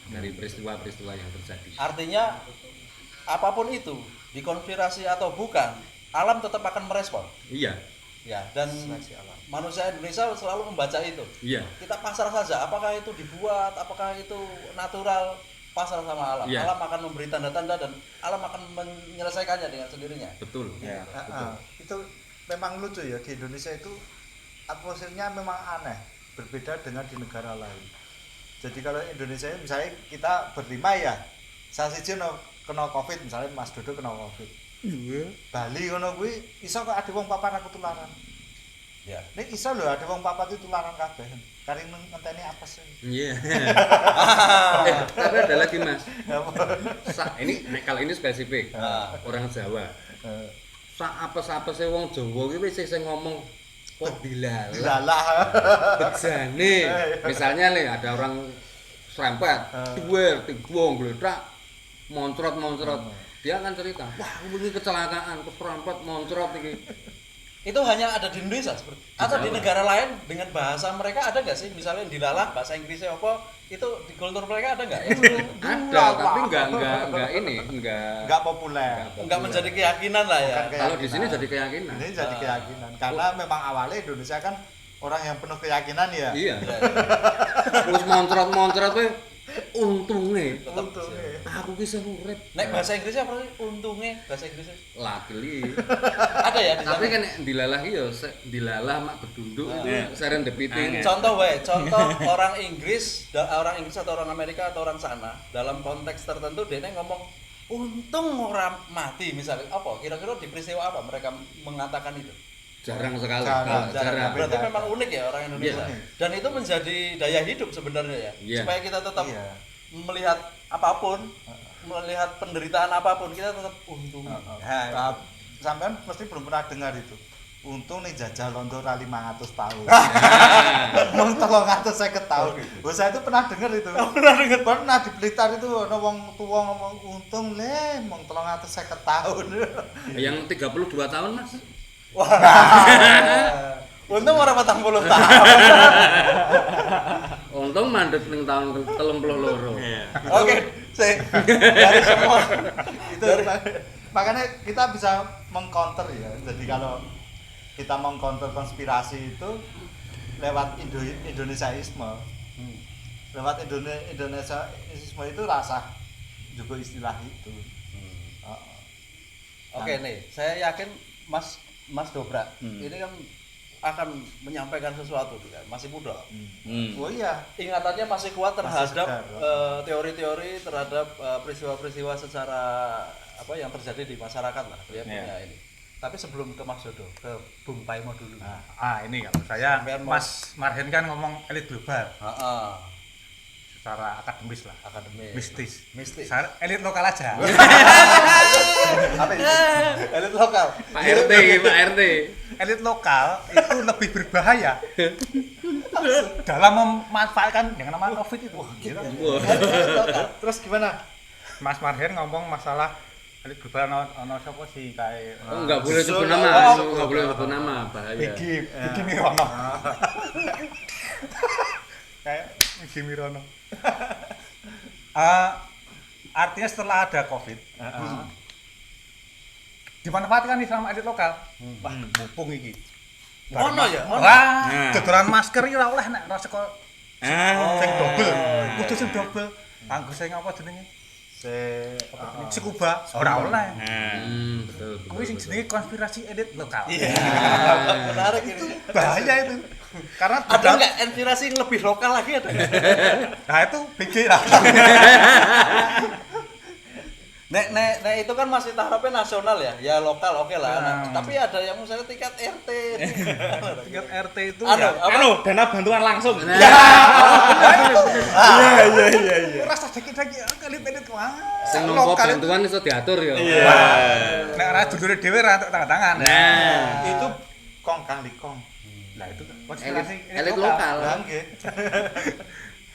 dari peristiwa-peristiwa yang terjadi. Artinya apapun itu, dikonspirasi atau bukan, alam tetap akan merespon. Iya, Ya, dan manusia Indonesia selalu membaca itu. iya, Kita pasrah saja, apakah itu dibuat, apakah itu natural, pasrah sama alam. Iya. Alam akan memberi tanda-tanda dan alam akan menyelesaikannya dengan sendirinya. betul. Ya. Itu memang lucu ya, di Indonesia itu atmosfernya memang aneh, berbeda dengan di negara lain. Jadi kalau Indonesia misalnya kita berlima ya, saya siji kena Covid, misalnya Mas Dodo kena Covid. Bali ngono kuwi iso kok ada wong papat aku tularan. Ya. Nek iso lho ada wong papat itu tularan kabeh. Kari ngenteni apa sih? Iya. Tapi ada lagi Mas. Kalau ini spesifik orang Jawa. Apa sih wong Jawa ki wis sing ngomong kok dilalah. Lalah. Bejane. Misalnya nih ada orang serempet, duwer, tigwong, gledak, moncrot. Dia akan cerita, wah ini kecelakaan, keserempet, moncrot iki. Itu hanya ada di Indonesia seperti atau di negara lain dengan bahasa mereka ada nggak sih? Misalnya di Lalah bahasa Inggrisnya apa? Itu di kultur mereka ada nggak? Ada, tapi enggak Populer. Enggak menjadi keyakinan lah ya. Bukan Kalau di sini jadi keyakinan. Ini jadi keyakinan karena memang awalnya Indonesia kan orang yang penuh keyakinan ya. Iya. Terus moncrot we untunge. Aku ki sing urip. Nek bahasa Inggrisnya apa sih? Untungnya bahasa Inggrisnya. Luckily. Ada ya di Tapi sana? kan nek dilalah yo dilalah mak bedunduk itu serendipity. Contoh orang Inggris atau orang Amerika atau orang sana dalam konteks tertentu dia ngomong untung orang mati misalnya apa kira-kira di peristiwa apa mereka mengatakan itu Jarang sekali. Jarang. berarti memang unik ya orang Indonesia Iya. dan itu menjadi daya hidup sebenarnya ya Iya. supaya kita tetap Iya. melihat apapun melihat penderitaan apapun kita tetap untung. Nah, sampean mesti belum pernah dengar itu. Untung nih jajah londo ra 500 tahun. Mong 350 tahun. Oh, saya itu pernah dengar itu. Pernah di Blitar itu ana wong tuwa ngomong untung le mong 350 tahun. Yang 32 tahun, Mas. Untung orang 40 tahun. Untung mandek ning tahun 32. Oke, dari semua Itu makanya kita bisa mengcounter ya. Jadi kalau kita mengcounter konspirasi itu lewat Indonesiaisme. Lewat Indonesiaisme itu rasa juga istilah itu. Oke nih, saya yakin Mas Dobrak ini kan akan menyampaikan sesuatu kan, masih muda. Oh iya, Ingatannya masih kuat terhadap segar. teori-teori terhadap peristiwa-peristiwa secara apa yang terjadi di masyarakat lah, dia punya ini. Tapi sebelum ke Mas Dodo, ke Bung Paimo dulu. Ini kalau saya Sampean mau- Mas Marhen kan ngomong elit global secara akademis lah, Akademis. mistis. Saya elit lokal aja. apa itu? Elit lokal. Pak RT. Elit lokal itu lebih berbahaya dalam memanfaatkan yang namanya COVID itu. Gitu. Elit lokal. Terus gimana? Mas Marhen ngomong masalah elit global ono sapa sih kayak Oh, enggak boleh sebut nama, enggak boleh sebut nama, bahaya. Iki Mirono. Kayak Iki Mirono. Artinya setelah ada COVID, dimanfaatkan nih sama elit lokal. Wah, mumpung iki. Ono ya, ono. Wah, Nah. dodolan masker iki ora oleh nek ora saka sing double. Ah. Kudu sing double. Anggo sing apa jenenge? Sikuba ora oleh. Nah, Betul. Kuwi sing jenenge konspirasi elit lokal. Menarik ini. Bahaya itu. Karena Ada berdampak- nggak inspirasi yang lebih lokal lagi ada nggak? Nah itu BG lah. Nek itu kan masih tahapnya nasional ya lokal oke lah. Nah, tapi ada yang misalnya tingkat RT. Tingkat RT itu Anu, ya. anu dana bantuan langsung. Nah, Iya. Rasa dikit-dikit elit-elit wah. sing nompo Lokal itu. bantuan iso diatur ya. Iya. Nek ora dulure dhewe ra entuk tanda tangan. Nah, Itu kong kali kong. Lah itu konspirasi Elit lokal. Lah nggih.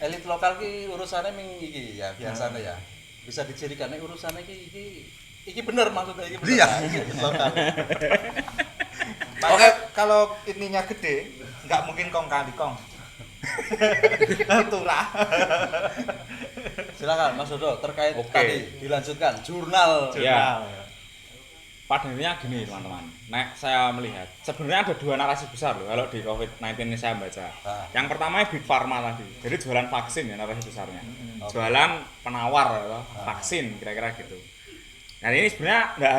Elit lokal ki urusannya ming iki ya biasanya ya. Bisa dicirikan urusannya iki bener maksudnya iki bener. Iya. Nah, iki lokal. Oke, kalau ininya gede, nggak mungkin kong kali kong. Itu lah. Silakan Mas Dodo terkait Oke. tadi dilanjutkan jurnal. ya. Pada intinya gini teman-teman. Nah, saya melihat sebenarnya ada dua narasi besar loh kalau di COVID-19 ini saya baca. Yang pertama Big Pharma tadi. Jadi jualan vaksin ya narasi besarnya. Jualan penawar ya, vaksin kira-kira gitu. Nah ini sebenarnya tidak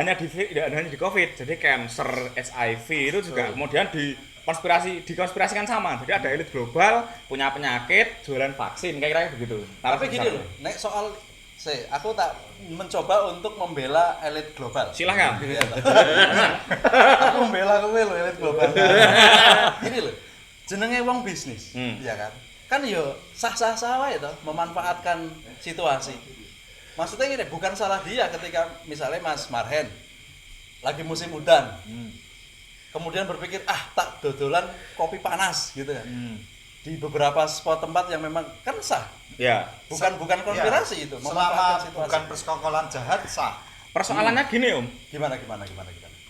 hanya di COVID, jadi cancer, HIV itu juga kemudian dikonspirasikan sama. Jadi ada elit global punya penyakit, jualan vaksin kayak begitu. Tapi gini loh, nek soal aku tak mencoba untuk membela elit global. Silahkan. Iya, toh. Aku membela kowe lho elit global. Gini loh, jenenge wong bisnis, ya kan? Kan yo sah-sah wae toh memanfaatkan situasi. Maksudnya gini, bukan salah dia ketika misalnya Mas Marhen lagi musim udan. Kemudian berpikir, tak dodolan kopi panas gitu kan. Di beberapa spot tempat yang memang kan sah. Ya. Bukan konspirasi itu, Selama memanfaatkan situasi. bukan persekongkolan jahat sah. Persoalannya gini Om, Gimana?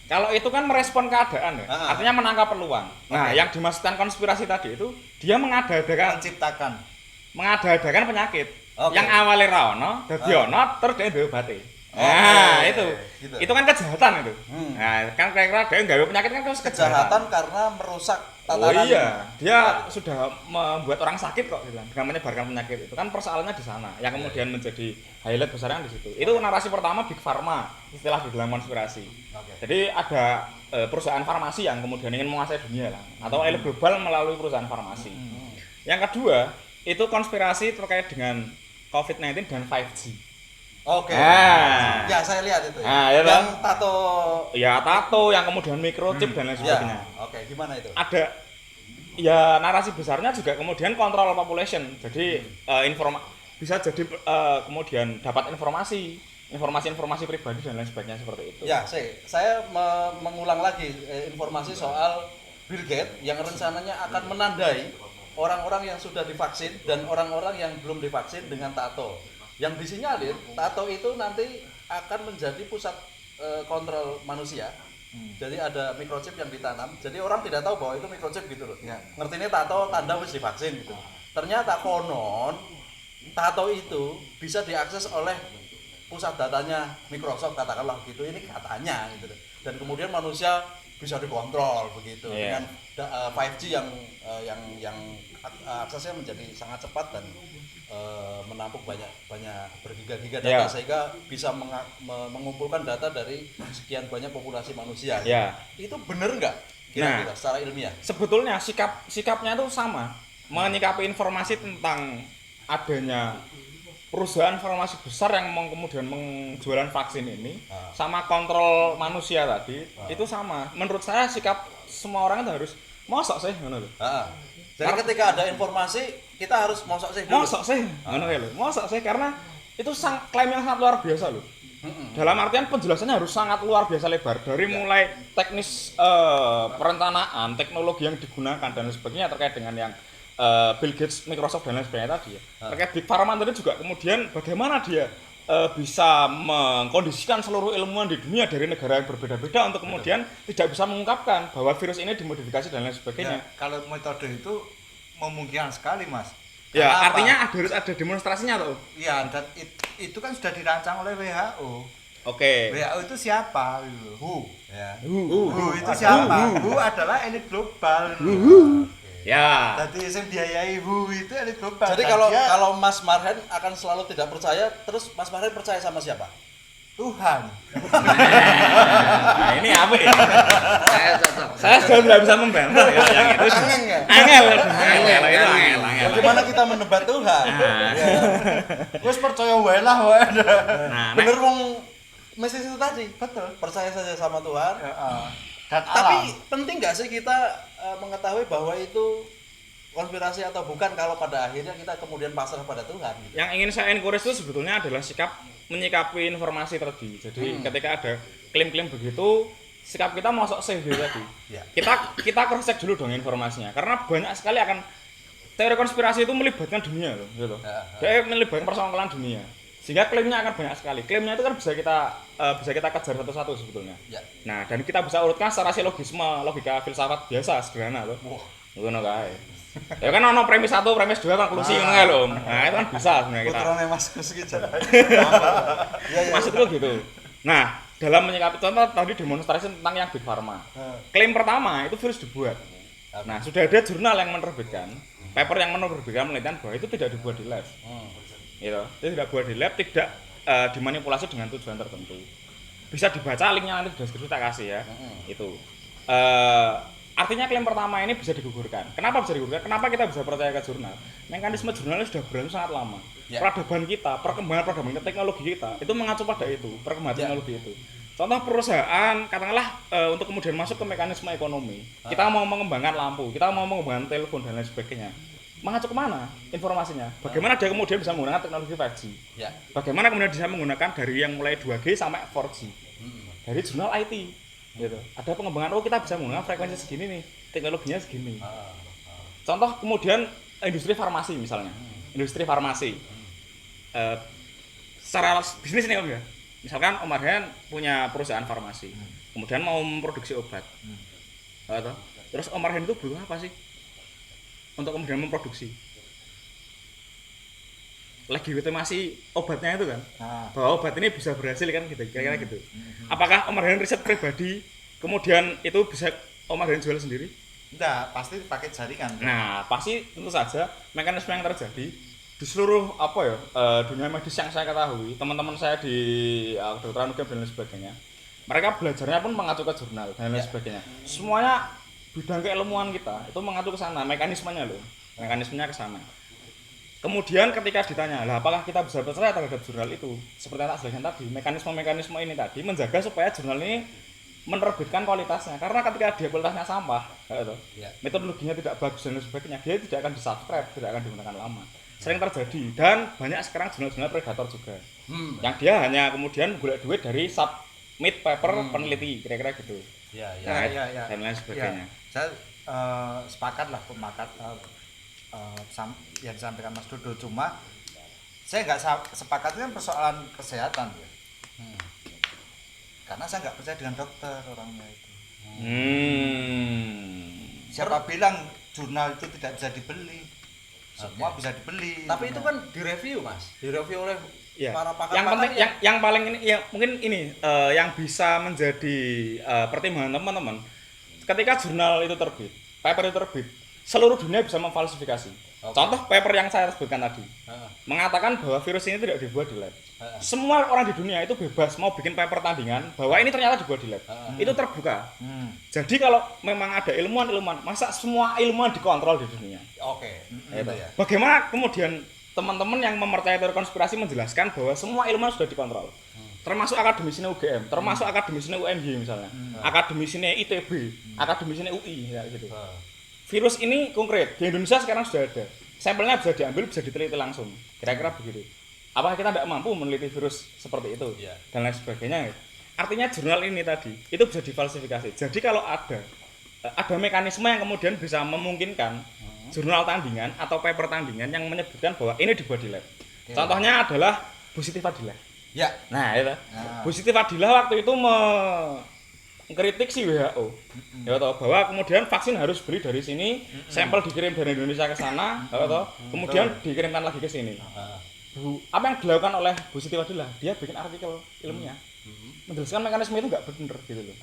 kalau itu kan merespon keadaan ya, artinya menangkap peluang. Nah, yang dimaksudkan konspirasi tadi itu dia mengada-adakan penyakit yang awalnya ra ono, dadi ono, terus dia diobati. Nah, itu. Gitu. Itu kan kejahatan itu. Nah, kan kira-kira dia nggawe penyakit kan terus Kejahatan karena merusak Oh tatanan. iya, dia sudah membuat orang sakit kok bilang dengan menyebarkan penyakit itu kan persoalannya di sana. Yang kemudian menjadi highlight besarnya di situ. Itu narasi pertama Big Pharma, istilah di dalam konspirasi. Jadi ada perusahaan farmasi yang kemudian ingin menguasai dunia lah, atau elit global melalui perusahaan farmasi. Yang kedua, itu konspirasi terkait dengan COVID-19 dan 5G. Oke. Nah. Ya, saya lihat itu. Nah, ya yang toh. tato. Ya tato, yang kemudian microchip dan lain sebagainya. Ya. Oke, gimana itu? Ada ya narasi besarnya juga kemudian kontrol population. Jadi bisa jadi kemudian dapat informasi pribadi dan lain sebagainya seperti itu. Ya, saya mengulang lagi informasi soal Bill Gates yang rencananya akan menandai orang-orang yang sudah divaksin dan orang-orang yang belum divaksin dengan tato. Yang disinyalir tato itu nanti akan menjadi pusat kontrol manusia. Jadi ada microchip yang ditanam. Jadi orang tidak tahu bahwa itu microchip gitu loh. Ya. Ngertinya tato tanda wis divaksin gitu. Ternyata konon tato itu bisa diakses oleh pusat datanya Microsoft katakanlah gitu. Ini katanya gitu. Dan kemudian manusia bisa dikontrol begitu dengan 5G yang aksesnya menjadi sangat cepat dan menampung banyak bergiga-giga data sehingga bisa mengumpulkan data dari sekian banyak populasi manusia. Ya. Itu benar nggak kira-kira secara ilmiah? Sebetulnya sikapnya itu sama, menyikapi informasi tentang adanya perusahaan farmasi besar yang kemudian menjualan vaksin ini sama kontrol manusia tadi itu sama. Menurut saya sikap semua orang itu harus mosok sih ngono lho. Jadi ketika ada informasi kita harus mosok sih dulu. Mosok sih ngono lho. Mosok sih karena itu klaim yang sangat luar biasa loh. Dalam artian penjelasannya harus sangat luar biasa lebar dari mulai teknis perencanaan, teknologi yang digunakan dan sebagainya terkait dengan yang Bill Gates, Microsoft dan lain sebagainya tadi ya. Terkait Big Pharma tadi juga kemudian bagaimana dia bisa mengkondisikan seluruh ilmuwan di dunia dari negara yang berbeda-beda untuk kemudian tidak bisa mengungkapkan bahwa virus ini dimodifikasi dan lain sebagainya. Ya, kalau metode itu memungkinkan sekali, Mas. Ya, Karena artinya harus ada demonstrasinya tuh. Ya, dan itu kan sudah dirancang oleh WHO. Oke. WHO itu siapa? WHO. Ya. WHO itu siapa? WHO adalah elit global. Ya. Jadi yang biayai ibu itu elit global. Jadi Dan kalau dia kalau Mas Marhen akan selalu tidak percaya, terus Mas Marhen percaya sama siapa? Tuhan. Nah, ini apa ini? Saya cocok. Saya sudah tidak bisa membantah ya yang itu. Angin ya? Angel itu angel. Bagaimana kita menebat Tuhan? Nah. Ya. Wes percaya wae lah wae. Nah, Bener wong message itu tadi. Betul. Percaya saja sama Tuhan. Dan Tapi alam. penting nggak sih kita mengetahui bahwa itu konspirasi atau bukan kalau pada akhirnya kita kemudian pasrah pada Tuhan? Gitu. yang ingin saya encourage itu sebetulnya adalah sikap menyikapi informasi tadi. Jadi ketika ada klaim-klaim begitu, sikap kita masuk safe tadi. Ya. Kita cross check dulu dong informasinya, karena banyak sekali akan teori konspirasi itu melibatkan dunia loh, gitu. Dia melibatkan persoalan dunia. Sehingga klaimnya akan banyak sekali. Klaimnya itu kan bisa kita kejar satu-satu sebetulnya. Ya. Nah, dan kita bisa urutkan secara silogisme, logika filsafat biasa sederhana loh. Wah. Ngono kae. Ya kan ono premis 1, premis 2, konklusi ngono kae lho. Nah, itu kan bisa sebenarnya kita. Putrane Mas Gus iki jan. Iya, iya. Maksudku gitu. Nah, dalam menyikapi contoh tadi demonstrasi tentang yang Big Pharma. Klaim pertama itu virus dibuat. Nah, sudah ada jurnal yang menerbitkan, paper yang menerbitkan penelitian bahwa itu tidak dibuat di lab. Gitu. Itu tidak dibuat di lab, tidak dimanipulasi dengan tujuan tertentu. Bisa dibaca linknya nanti di deskripsi tak kasih ya. Itu. Artinya klaim pertama ini bisa digugurkan. Kenapa bisa digugurkan? Kenapa kita bisa percaya ke jurnal? Mekanisme jurnalnya sudah berlangsung sangat lama. Ya. Peradaban kita, perkembangan teknologi kita itu mengacu pada itu, perkembangan teknologi itu. Contoh perusahaan, katakanlah untuk kemudian masuk ke mekanisme ekonomi, kita mau mengembangkan lampu, kita mau mengembangkan telepon dan lain sebagainya. Mengacu kemana informasinya? Bagaimana dia kemudian bisa menggunakan teknologi 5G? Ya. Bagaimana kemudian bisa menggunakan dari yang mulai 2G sampai 4G? Dari jurnal IT. Gitu. Ada pengembangan, oh kita bisa menggunakan frekuensi segini nih, teknologinya segini. Contoh kemudian industri farmasi misalnya, industri farmasi. Secara bisnis nih Om ya, misalkan Om Arhan punya perusahaan farmasi, kemudian mau memproduksi obat. Terus Om Arhan itu butuh apa sih untuk kemudian memproduksi? Legitimasi obatnya itu kan, bahwa obat ini bisa berhasil kan gitu, kira-kira gitu. Apakah Om Arhan riset pribadi, kemudian itu bisa Om Arhan jual sendiri? Enggak, pasti pakai jaringan. Nah, pasti tentu saja mekanisme yang terjadi di seluruh dunia medis yang saya ketahui, teman-teman saya di kedokteran UGM dan lain sebagainya, mereka belajarnya pun mengacu ke jurnal dan lain sebagainya. Semuanya bidang keilmuan kita itu mengacu ke sana, mekanismenya loh, mekanismenya ke sana. Kemudian ketika ditanya, lah apakah kita bisa percaya terhadap jurnal itu? Seperti yang tak jelaskan tadi, mekanisme ini tadi menjaga supaya jurnal ini menerbitkan kualitasnya. Karena ketika dia kualitasnya sampah, metodologinya tidak bagus dan sebagainya, dia tidak akan di-subscribe, tidak akan digunakan lama. Sering terjadi dan banyak sekarang jurnal-jurnal predator juga. Yang dia hanya kemudian golek duit dari submit paper peneliti, kira-kira gitu. Ya. Dan lain sebagainya. Saya sepakat lah yang disampaikan Mas Dodo, cuma saya nggak sepakat dengan persoalan kesehatan ya. Karena saya nggak percaya dengan dokter orangnya itu. Siapa bilang jurnal itu tidak bisa dibeli? Semua bisa dibeli. Tapi itu kan direview Mas, direview oleh para pakar. Yang penting yang paling ini ya mungkin ini yang bisa menjadi pertimbangan teman-teman. Ketika jurnal itu terbit, paper itu terbit, seluruh dunia bisa memfalsifikasi. Contoh paper yang saya sebutkan tadi mengatakan bahwa virus ini tidak dibuat di lab. Semua orang di dunia itu bebas mau bikin paper tandingan bahwa ini ternyata dibuat di lab. Itu terbuka. Jadi kalau memang ada ilmuwan, masa semua ilmuwan dikontrol di dunia? Oke. Gitu ya. Bagaimana kemudian teman-teman yang mempercayai teori konspirasi menjelaskan bahwa semua ilmuwan sudah dikontrol? Termasuk akademisnya UGM, termasuk akademisnya UNY misalnya, akademisnya ITB, akademisnya UI ya gitu. Virus ini konkret di Indonesia sekarang sudah ada, sampelnya bisa diambil, bisa diteliti langsung, kira-kira begitu. Apakah kita tidak mampu meneliti virus seperti itu dan lain sebagainya? Artinya jurnal ini tadi itu bisa difalsifikasi. Jadi kalau ada mekanisme yang kemudian bisa memungkinkan jurnal tandingan atau paper tandingan yang menyebutkan bahwa ini dibuat di lab. Contohnya adalah Bu Siti Fadilah. Ya. Nah itu, Bu Siti Fadilah waktu itu mengkritik si WHO, ya toh, bahwa kemudian vaksin harus beli dari sini, sampel dikirim dari Indonesia ke sana, ya toh, kemudian dikirimkan lagi ke sini. Apa yang dilakukan oleh Bu Siti Fadilah? Dia bikin artikel ilmiah, menjelaskan mekanisme itu nggak benar gitu loh.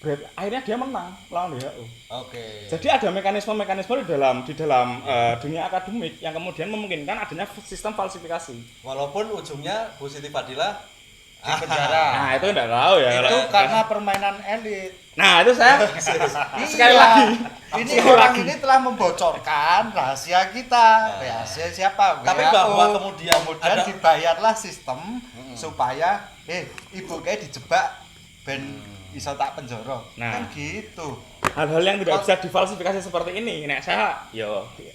akhirnya dia menang lawan WHO. Oke. Jadi ada mekanisme-mekanisme di dalam dunia akademik yang kemudian memungkinkan adanya sistem falsifikasi. Walaupun ujungnya Bu Siti Fadila Di penjara. Nah, itu enggak tahu ya. Itu kalau- karena permainan elit. Nah, itu saya sekali Iya. lagi. Ini Sekali orang lagi. ini telah membocorkan rahasia kita. Rahasia siapa? Tapi WHO. bahwa kemudian ada- dibayarlah sistem supaya ibu kayak dijebak ben iso tak penjara. Nah. Kan gitu. Hal-hal yang tidak bisa difalsifikasi seperti ini, nek saya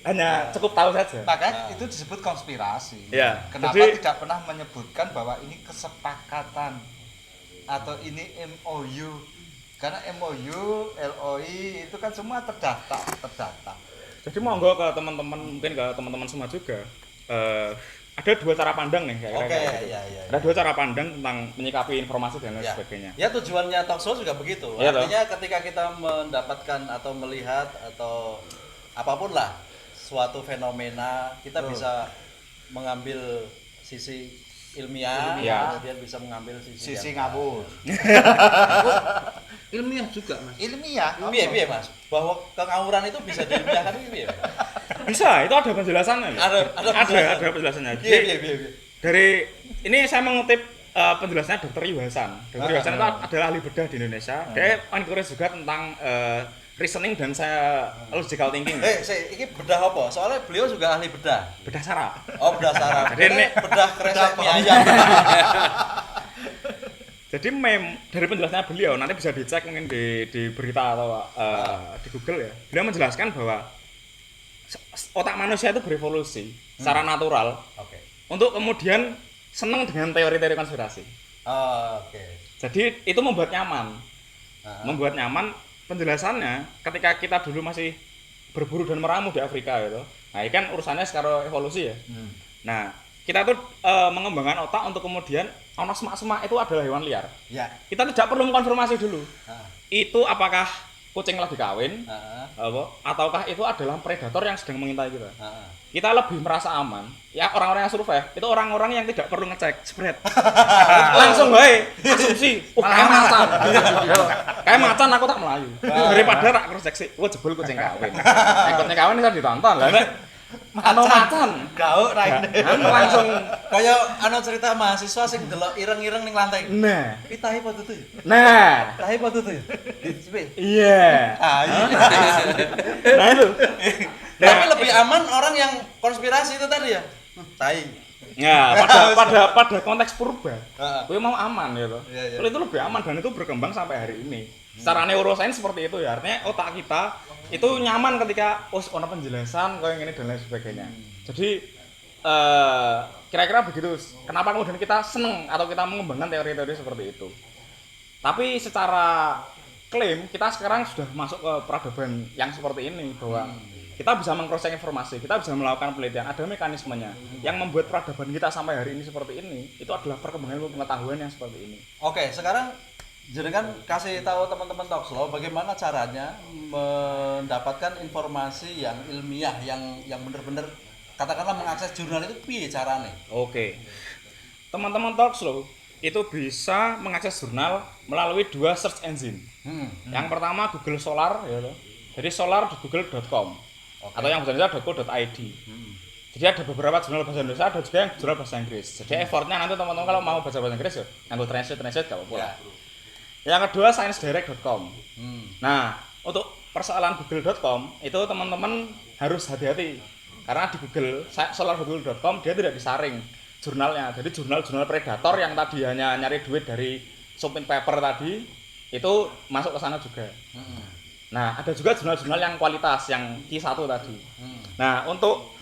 hanya cukup tahu saja. Makanya itu disebut konspirasi. Ya, Kenapa jadi- tidak pernah menyebutkan bahwa ini kesepakatan atau ini MOU? Karena MOU, LOI itu kan semua terdata. Jadi monggo ke teman-teman, mungkin ke teman-teman semua juga. Ada dua cara pandang nih kayak Oke, kayak gitu. iya. Ada dua cara pandang tentang menyikapi informasi dan lain Ya. sebagainya. Ya tujuannya talk show juga begitu. Iya, toh. Artinya ketika kita mendapatkan atau melihat atau apapun lah suatu fenomena, kita bisa mengambil sisi ilmiah, Ilmiah. kemudian bisa mengambil sisi Sisi yang- ngawur. Ilmiah juga mas. Ilmiah. Piye Mas? Bahwa kengawuran itu bisa diilmiahkan itu piye? Bisa, itu ada penjelasannya. loh. Ada penjelasannya. Piye Jadi, piye. dari ini saya mengutip penjelasannya Dr. Yuhasan. Dr. Yuhasan itu adalah ahli bedah di Indonesia. Dia encourage juga tentang reasoning dan saya logical thinking. Ini bedah apa? Soalnya beliau juga ahli bedah. Bedah saraf. Oh, bedah saraf. Jadi ini- bedah kresek mie ayam. Jadi dari penjelasannya beliau nanti bisa dicek mungkin di berita atau di Google ya. Beliau menjelaskan bahwa otak manusia itu berevolusi secara natural Oke. untuk kemudian senang dengan teori-teori konspirasi. Oke. Jadi itu membuat nyaman. Ah. Membuat nyaman penjelasannya ketika kita dulu masih berburu dan meramu di Afrika gitu. Nah, ini kan urusannya sekarang evolusi ya. Nah, kita tuh mengembangkan otak untuk kemudian ono semak-semak itu adalah hewan liar. Ya. Kita tidak perlu mengkonfirmasi dulu. Ah. Itu apakah kucing lagi kawin Ah. ataukah itu adalah predator yang sedang mengintai kita. Ah. Kita lebih merasa aman. Ya orang-orang yang survive itu orang-orang yang tidak perlu ngecek spread. Langsung bae asumsi, kayak macan. Kayak macan aku tak melayu. Daripada tak cross check sih, jebul kucing kawin. Kucing kawin bisa ditonton lah nek ano macan. Gauk raine. Langsung Kaya ana cerita mahasiswa sing delok ireng-ireng ning lantai. nah. Iki tahi apa tutu ya? Nah, Tahi apa tutu ya? Dicipin. iya. Ah, iya. Nah itu. Tapi lebih aman orang yang konspirasi itu tadi ya. Tai. Ya, pada konteks purba, Heeh. gue mau aman gitu. Iya, iya. Kalau itu lebih aman dan itu berkembang sampai hari ini. Secara neurosains seperti itu ya, artinya otak kita itu nyaman ketika ono penjelasan kayak gini dan lain sebagainya. Jadi kira-kira begitu. Kenapa kemudian kita seneng atau kita mengembangkan teori-teori seperti itu? Tapi secara klaim kita sekarang sudah masuk ke peradaban yang seperti ini bahwa kita bisa meng-cross-check informasi, kita bisa melakukan penelitian, ada mekanismenya yang membuat peradaban kita sampai hari ini seperti ini. Itu adalah perkembangan ilmu pengetahuan yang seperti ini. Oke, sekarang jenengan kasih tahu teman-teman Talkshow bagaimana caranya mendapatkan informasi yang ilmiah yang benar-benar katakanlah mengakses jurnal itu piye carane? Oke. Teman-teman Talkshow itu bisa mengakses jurnal melalui dua search engine. Yang pertama Google Scholar ya loh. Jadi Scholar di google.com atau yang bahasa Indonesia .co.id. Jadi ada beberapa jurnal bahasa Indonesia, ada juga yang jurnal bahasa Inggris. Jadi effortnya nanti teman-teman kalau mau baca bahasa Inggris ya nganggo translate gak apa-apa. Ya. Yang kedua sciencedirect.com. Nah, untuk persoalan google.com itu teman-teman harus hati-hati karena di Google solar.google.com dia tidak disaring jurnalnya. Jadi jurnal-jurnal predator yang tadi hanya nyari duit dari submit paper tadi itu masuk ke sana juga. Nah, ada juga jurnal-jurnal yang kualitas yang Q1 tadi. Nah, untuk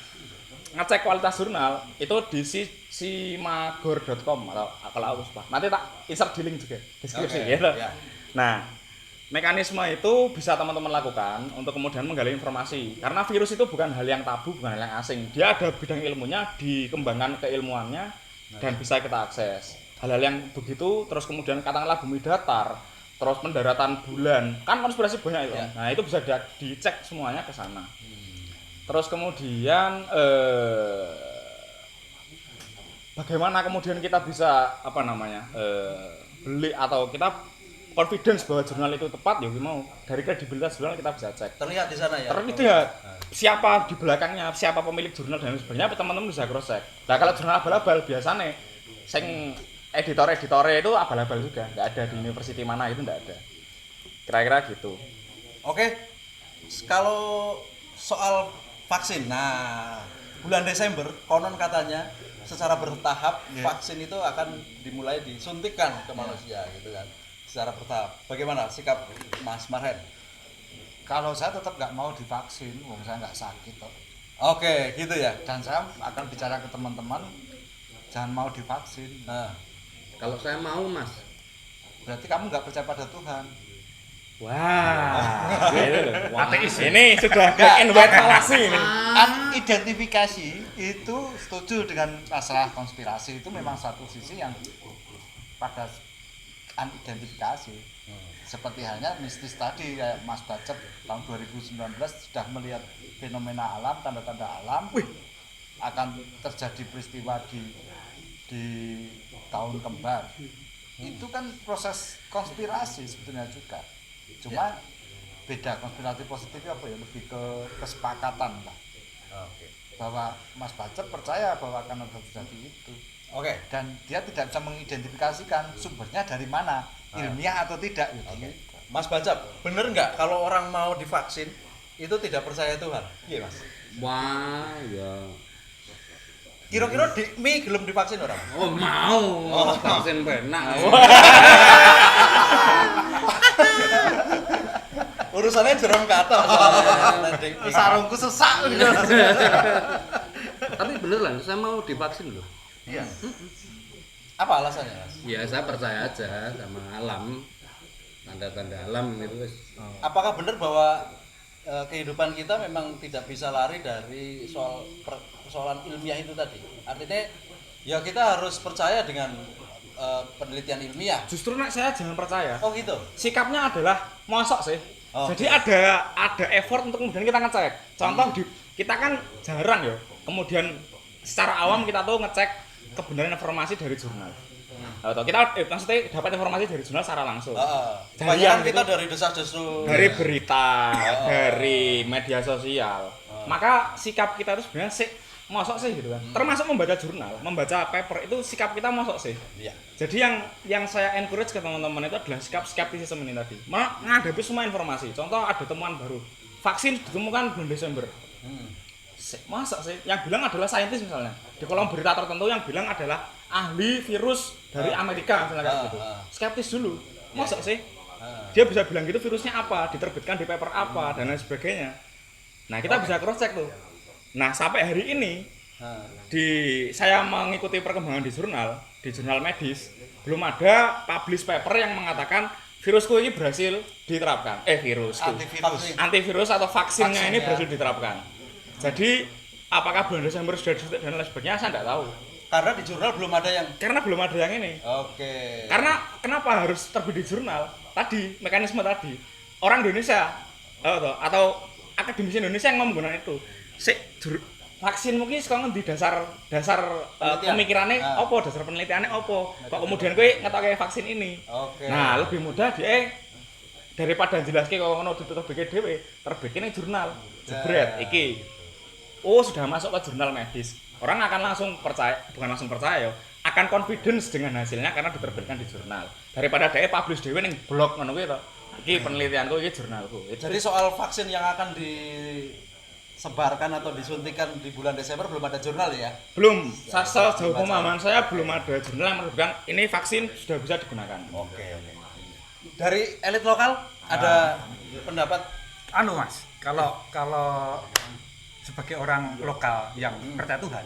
ngecek kualitas jurnal itu di simagor.com atau kalau aku lupa. Nanti tak insert di link juga deskripsi Oke, gitu. ya. Nah, mekanisme itu bisa teman-teman lakukan untuk kemudian menggali informasi. Karena virus itu bukan hal yang tabu, bukan hal yang asing. Dia ada bidang ilmunya, dikembangkan keilmuannya dan bisa kita akses. Hal-hal yang begitu terus kemudian katakanlah bumi datar, terus pendaratan bulan, kan konspirasi banyak itu. Ya. Nah, itu bisa dicek semuanya ke sana. Terus kemudian bagaimana kemudian kita bisa beli atau kita confidence bahwa jurnal itu tepat ya mau dari kredibilitas jurnal kita bisa cek. Terlihat di sana ya. Terlihat siapa di belakangnya, siapa pemilik jurnal dan sebagainya, teman-teman bisa cross check. Nah kalau jurnal abal-abal biasanya sing editor-editornya itu abal-abal juga, nggak ada di university mana itu nggak ada. Kira-kira gitu. Oke. Kalau soal vaksin, nah bulan Desember konon katanya secara bertahap vaksin itu akan dimulai disuntikkan ke manusia gitu kan. Secara bertahap. Bagaimana sikap Mas Marhen? Kalau saya tetap nggak mau divaksin, wong saya nggak sakit kok. Oke, gitu ya. Dan saya akan bicara ke teman-teman, jangan mau divaksin. Nah, Kalau saya mau Mas, Berarti kamu nggak percaya pada Tuhan. Wah, ini sudah black and white fallacy ini. Identifikasi itu setuju dengan masalah konspirasi itu memang satu sisi yang pada unidentifikasi. Seperti halnya mistis tadi kayak Mas Bacep tahun 2019 sudah melihat fenomena alam, tanda-tanda alam. Akan terjadi peristiwa di tahun kembar. Itu kan proses konspirasi sebetulnya juga. Cuma beda konspirasi positif apa ya, lebih ke kesepakatan lah. oke. Bahwa Mas Bacep percaya bahwa akan ada terjadi itu. Oke. Dan dia tidak bisa mengidentifikasikan sumbernya dari mana, ilmiah atau tidak gitu. Mas Bacap, bener nggak kalau orang mau divaksin itu tidak percaya Tuhan? Iya Mas. wah ya. Kira-kira di mi belum divaksin orang? Oh mau, vaksin benak. Urusannya jerong kata soalnya. Sarungku sesak gitu. Tapi beneran, saya mau divaksin loh. Iya. Apa alasannya Mas? Ya saya percaya aja sama alam, tanda-tanda alam itu. Apakah benar bahwa kehidupan kita memang tidak bisa lari dari persoalan ilmiah itu tadi? Artinya ya kita harus percaya dengan penelitian ilmiah. Justru nak saya jangan percaya. Oh gitu. Sikapnya adalah mosok sih. Oh. Jadi ada effort untuk kemudian kita ngecek. Contoh kita kan jarang ya. Kemudian secara awam kita tuh ngecek kebenaran informasi dari jurnal. Atau kita maksudnya dapat informasi dari jurnal secara langsung. Kebanyakan Dari kita itu- dari desas-desus. Dari berita, dari media sosial. Maka sikap kita itu sebenarnya sih mosok sih gitu kan. Termasuk membaca jurnal, membaca paper itu sikap kita mosok sih. Iya. Jadi yang saya encourage ke teman-teman itu adalah sikap skeptisisme ini tadi. Menghadapi semua informasi. Contoh ada temuan baru. Vaksin ditemukan bulan Desember. Masa sih? Yang bilang adalah saintis misalnya. Di kolom berita tertentu yang bilang adalah ahli virus dari Amerika misalnya kayak gitu. Skeptis dulu. Masa sih? Dia bisa bilang gitu virusnya apa, diterbitkan di paper apa dan lain sebagainya. Nah, kita bisa cross check tuh. Nah, sampai hari ini saya mengikuti perkembangan di jurnal medis, belum ada publish paper yang mengatakan virusku ini berhasil diterapkan. Antivirus atau vaksinnya ini berhasil diterapkan. Jadi, apakah bulan Desember sudah disuntik dan lain sebagainya, saya tidak tahu. Karena di jurnal belum ada yang. Karena belum ada yang ini. Oke. Karena kenapa harus terbit di jurnal? Tadi, mekanisme tadi. Orang Indonesia atau akademisi Indonesia yang menggunakan itu. Vaksin mungkin sekarang di dasar pemikirannya opo, dasar penelitiannya opo. Kok kemudian kowe ngetoke vaksin ini. Oke. Nah, lebih mudah dia daripada jelaske kok ngono ditutup dhewe, terbitnya jurnal. Jebret iki. Oh, sudah masuk ke jurnal medis. Orang akan langsung percaya, bukan langsung percaya ya, akan confidence dengan hasilnya karena diterbitkan di jurnal. Daripada dia publish dhewe ning blog ngono kuwi to. Iki penelitianku, iki jurnalku. Jadi soal vaksin yang akan disebarkan atau disuntikan di bulan Desember belum ada jurnal ya? Belum, sejauh pemahaman saya belum ada jurnal yang menunjukkan ini vaksin sudah bisa digunakan. Oke. Dari elit lokal ada pendapat Mas, kalau sebagai orang lokal yang percaya Tuhan,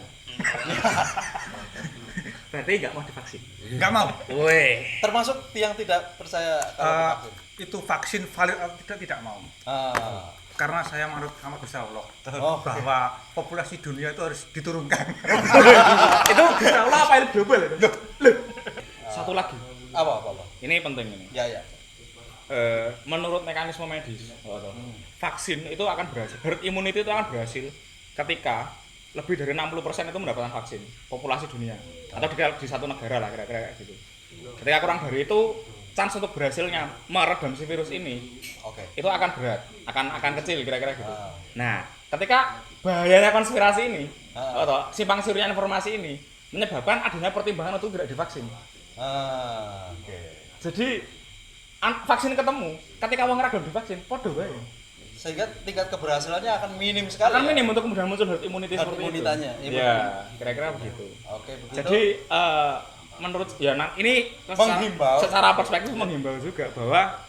Berarti nggak mau divaksin. nggak mau. Weh. termasuk yang tidak percaya kalau divaksin? Itu vaksin valid atau tidak mau. Karena saya menurut sama Gusti Allah bahwa populasi dunia itu harus diturunkan. Itu Gusti Allah apa elit global itu? Loh. Satu lagi. Apa? Ini penting ini. Ya. Menurut mekanisme medis, vaksin itu akan berhasil. Herd immunity itu akan berhasil ketika lebih dari 60% itu mendapatkan vaksin populasi dunia atau di satu negara lah kira-kira kayak gitu. Ketika kurang dari itu chance untuk berhasilnya meredam si virus ini Oke. itu akan berat, akan kecil kira-kira gitu. Ah. Nah, ketika bahayanya konspirasi ini Ah. atau simpang siurnya informasi ini menyebabkan adanya pertimbangan untuk tidak divaksin. Oke. Jadi vaksin ketemu, ketika wong ora gelem divaksin, padha wae. Sehingga tingkat keberhasilannya akan minim sekali. Akan ya? minim untuk kemudian muncul herd immunity Herd seperti immunity-nya, itu. iya, Ya, kira-kira begitu. Oke, begitu. Jadi menurut ya ini Menghimbau. secara perspektif menghimbau juga bahwa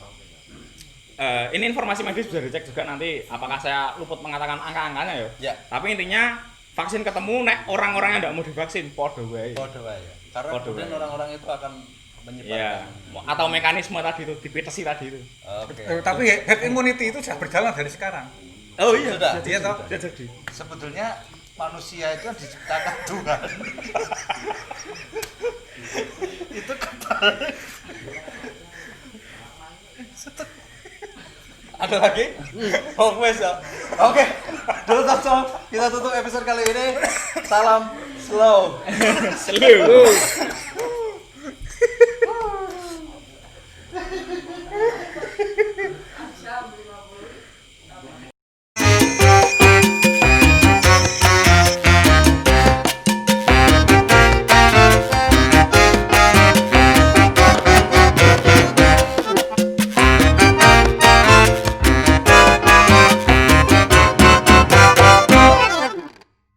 ini informasi medis bisa dicek juga nanti apakah saya luput mengatakan angka-angkanya ya. Ya. Tapi intinya vaksin ketemu nek orang-orang yang tidak mau divaksin podo wae. Podo wae ya. Karena Podo kemudian wae. orang-orang itu akan Ya, menyebarkan. atau mekanisme tadi itu dipetesi tadi itu. Oke. Tapi herd immunity itu sudah berjalan dari sekarang. Oh iya, Sudah. Iya toh? sudah jadi. Sebetulnya manusia itu kan diciptakan Tuhan. Itu kebalik. Ada lagi? Oh, wes ya. Oke. Dulu kita tutup episode kali ini. Salam slow. Slow.